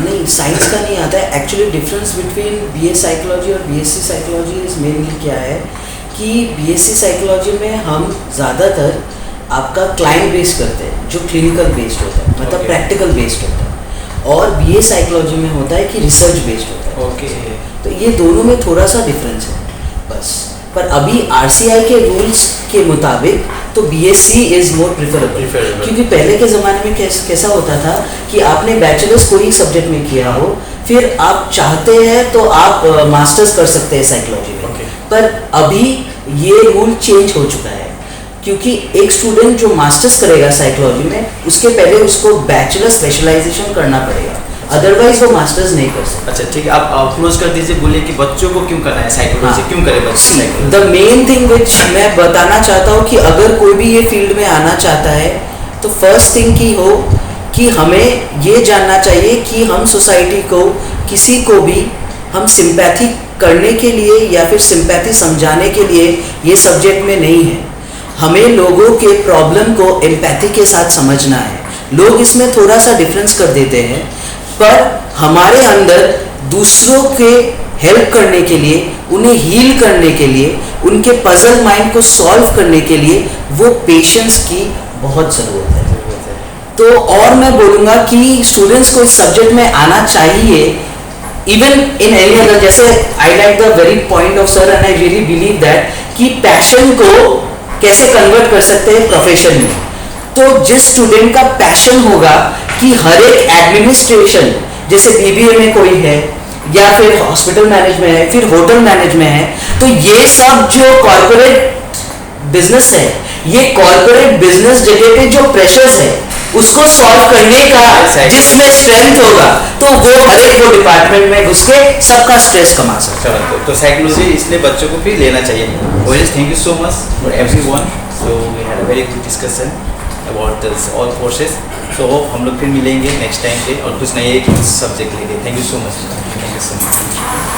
नहीं साइंस का नहीं आता है actually difference between BS psychology और बीएससी साइकोलॉजी इज मेनली क्या है कि बीएससी साइकोलॉजी में हम ज़्यादातर आपका क्लाइंट बेस्ड करते हैं जो क्लिनिकल बेस्ड होता है मतलब प्रैक्टिकल बेस्ड होता है और बीए साइकोलॉजी में होता है कि रिसर्च बेस्ड होता है तो ये दोनों में थोड़ा सा डिफरेंस है बस पर अभी आरसीआई के रूल्स के मुताबिक तो बीएससी इज़ मोर प्रिफरेबल क्योंकि पहले के ज़माने में कैसा होता था कि आपने बैचलर्स कोई सब्जेक्ट में किया हो फिर आप चाहते हैं तो आप मास्टर्स कर सकते हैं साइकोलॉजी में पर अभी ये रूल चेंज हो चुका है क्योंकि एक स्टूडेंट जो मास्टर्स करेगा साइकोलॉजी में उसके पहले उसको बैचलर स्पेशलाइजेशन करना पड़ेगा अदरवाइज वो मास्टर्स नहीं कर सकता अच्छा ठीक है आप क्लोज कर दीजिए बोलिए कि बच्चों को क्यों करना है साइकोलॉजी क्यों करे बच्चे द मेन थिंग विच मैं बताना चाहता हूँ कि अगर कोई भी ये फील्ड में आना चाहता है तो फर्स्ट थिंग की हो कि हमें ये जानना चाहिए कि हम सोसाइटी को किसी को भी हम सिंपैथी करने के लिए या फिर सिंपैथी समझाने के लिए ये सब्जेक्ट में नहीं है हमें लोगों के प्रॉब्लम को एम्पैथी के साथ समझना है लोग इसमें थोड़ा सा डिफरेंस कर देते हैं पर हमारे अंदर दूसरों के हेल्प करने के लिए उन्हें हील करने के लिए उनके पजल माइंड को सॉल्व करने के लिए वो पेशेंस की बहुत ज़रूरत है तो और मैं बोलूँगा कि स्टूडेंट्स को इस सब्जेक्ट में आना चाहिए इवन इन एनी अदर जैसे I like the very point of sir and I really believe that कि पैशन को कैसे कन्वर्ट कर सकते हैं प्रोफेशन में तो जिस स्टूडेंट का पैशन होगा कि हर एक एडमिनिस्ट्रेशन जैसे बीबीए में कोई है या फिर हॉस्पिटल मैनेजमेंट है फिर होटल मैनेजमेंट है तो ये सब जो कॉर्पोरेट बिजनेस है ये कॉर्पोरेट बिजनेस जगह पे जो प्रेशर्स है उसको सॉल्व करने का जिसमें स्ट्रेंथ होगा तो वो हर एक वो डिपार्टमेंट में घुस के सबका स्ट्रेस कमा सकता है तो साइकोलॉजी इसलिए बच्चों को भी लेना चाहिए thank you so much for everyone so we had a very good discussion about this all courses so hope हम लोग फिर मिलेंगे नेक्स्ट टाइम पे और कुछ नए सब्जेक्ट लेके थैंक यू सो मच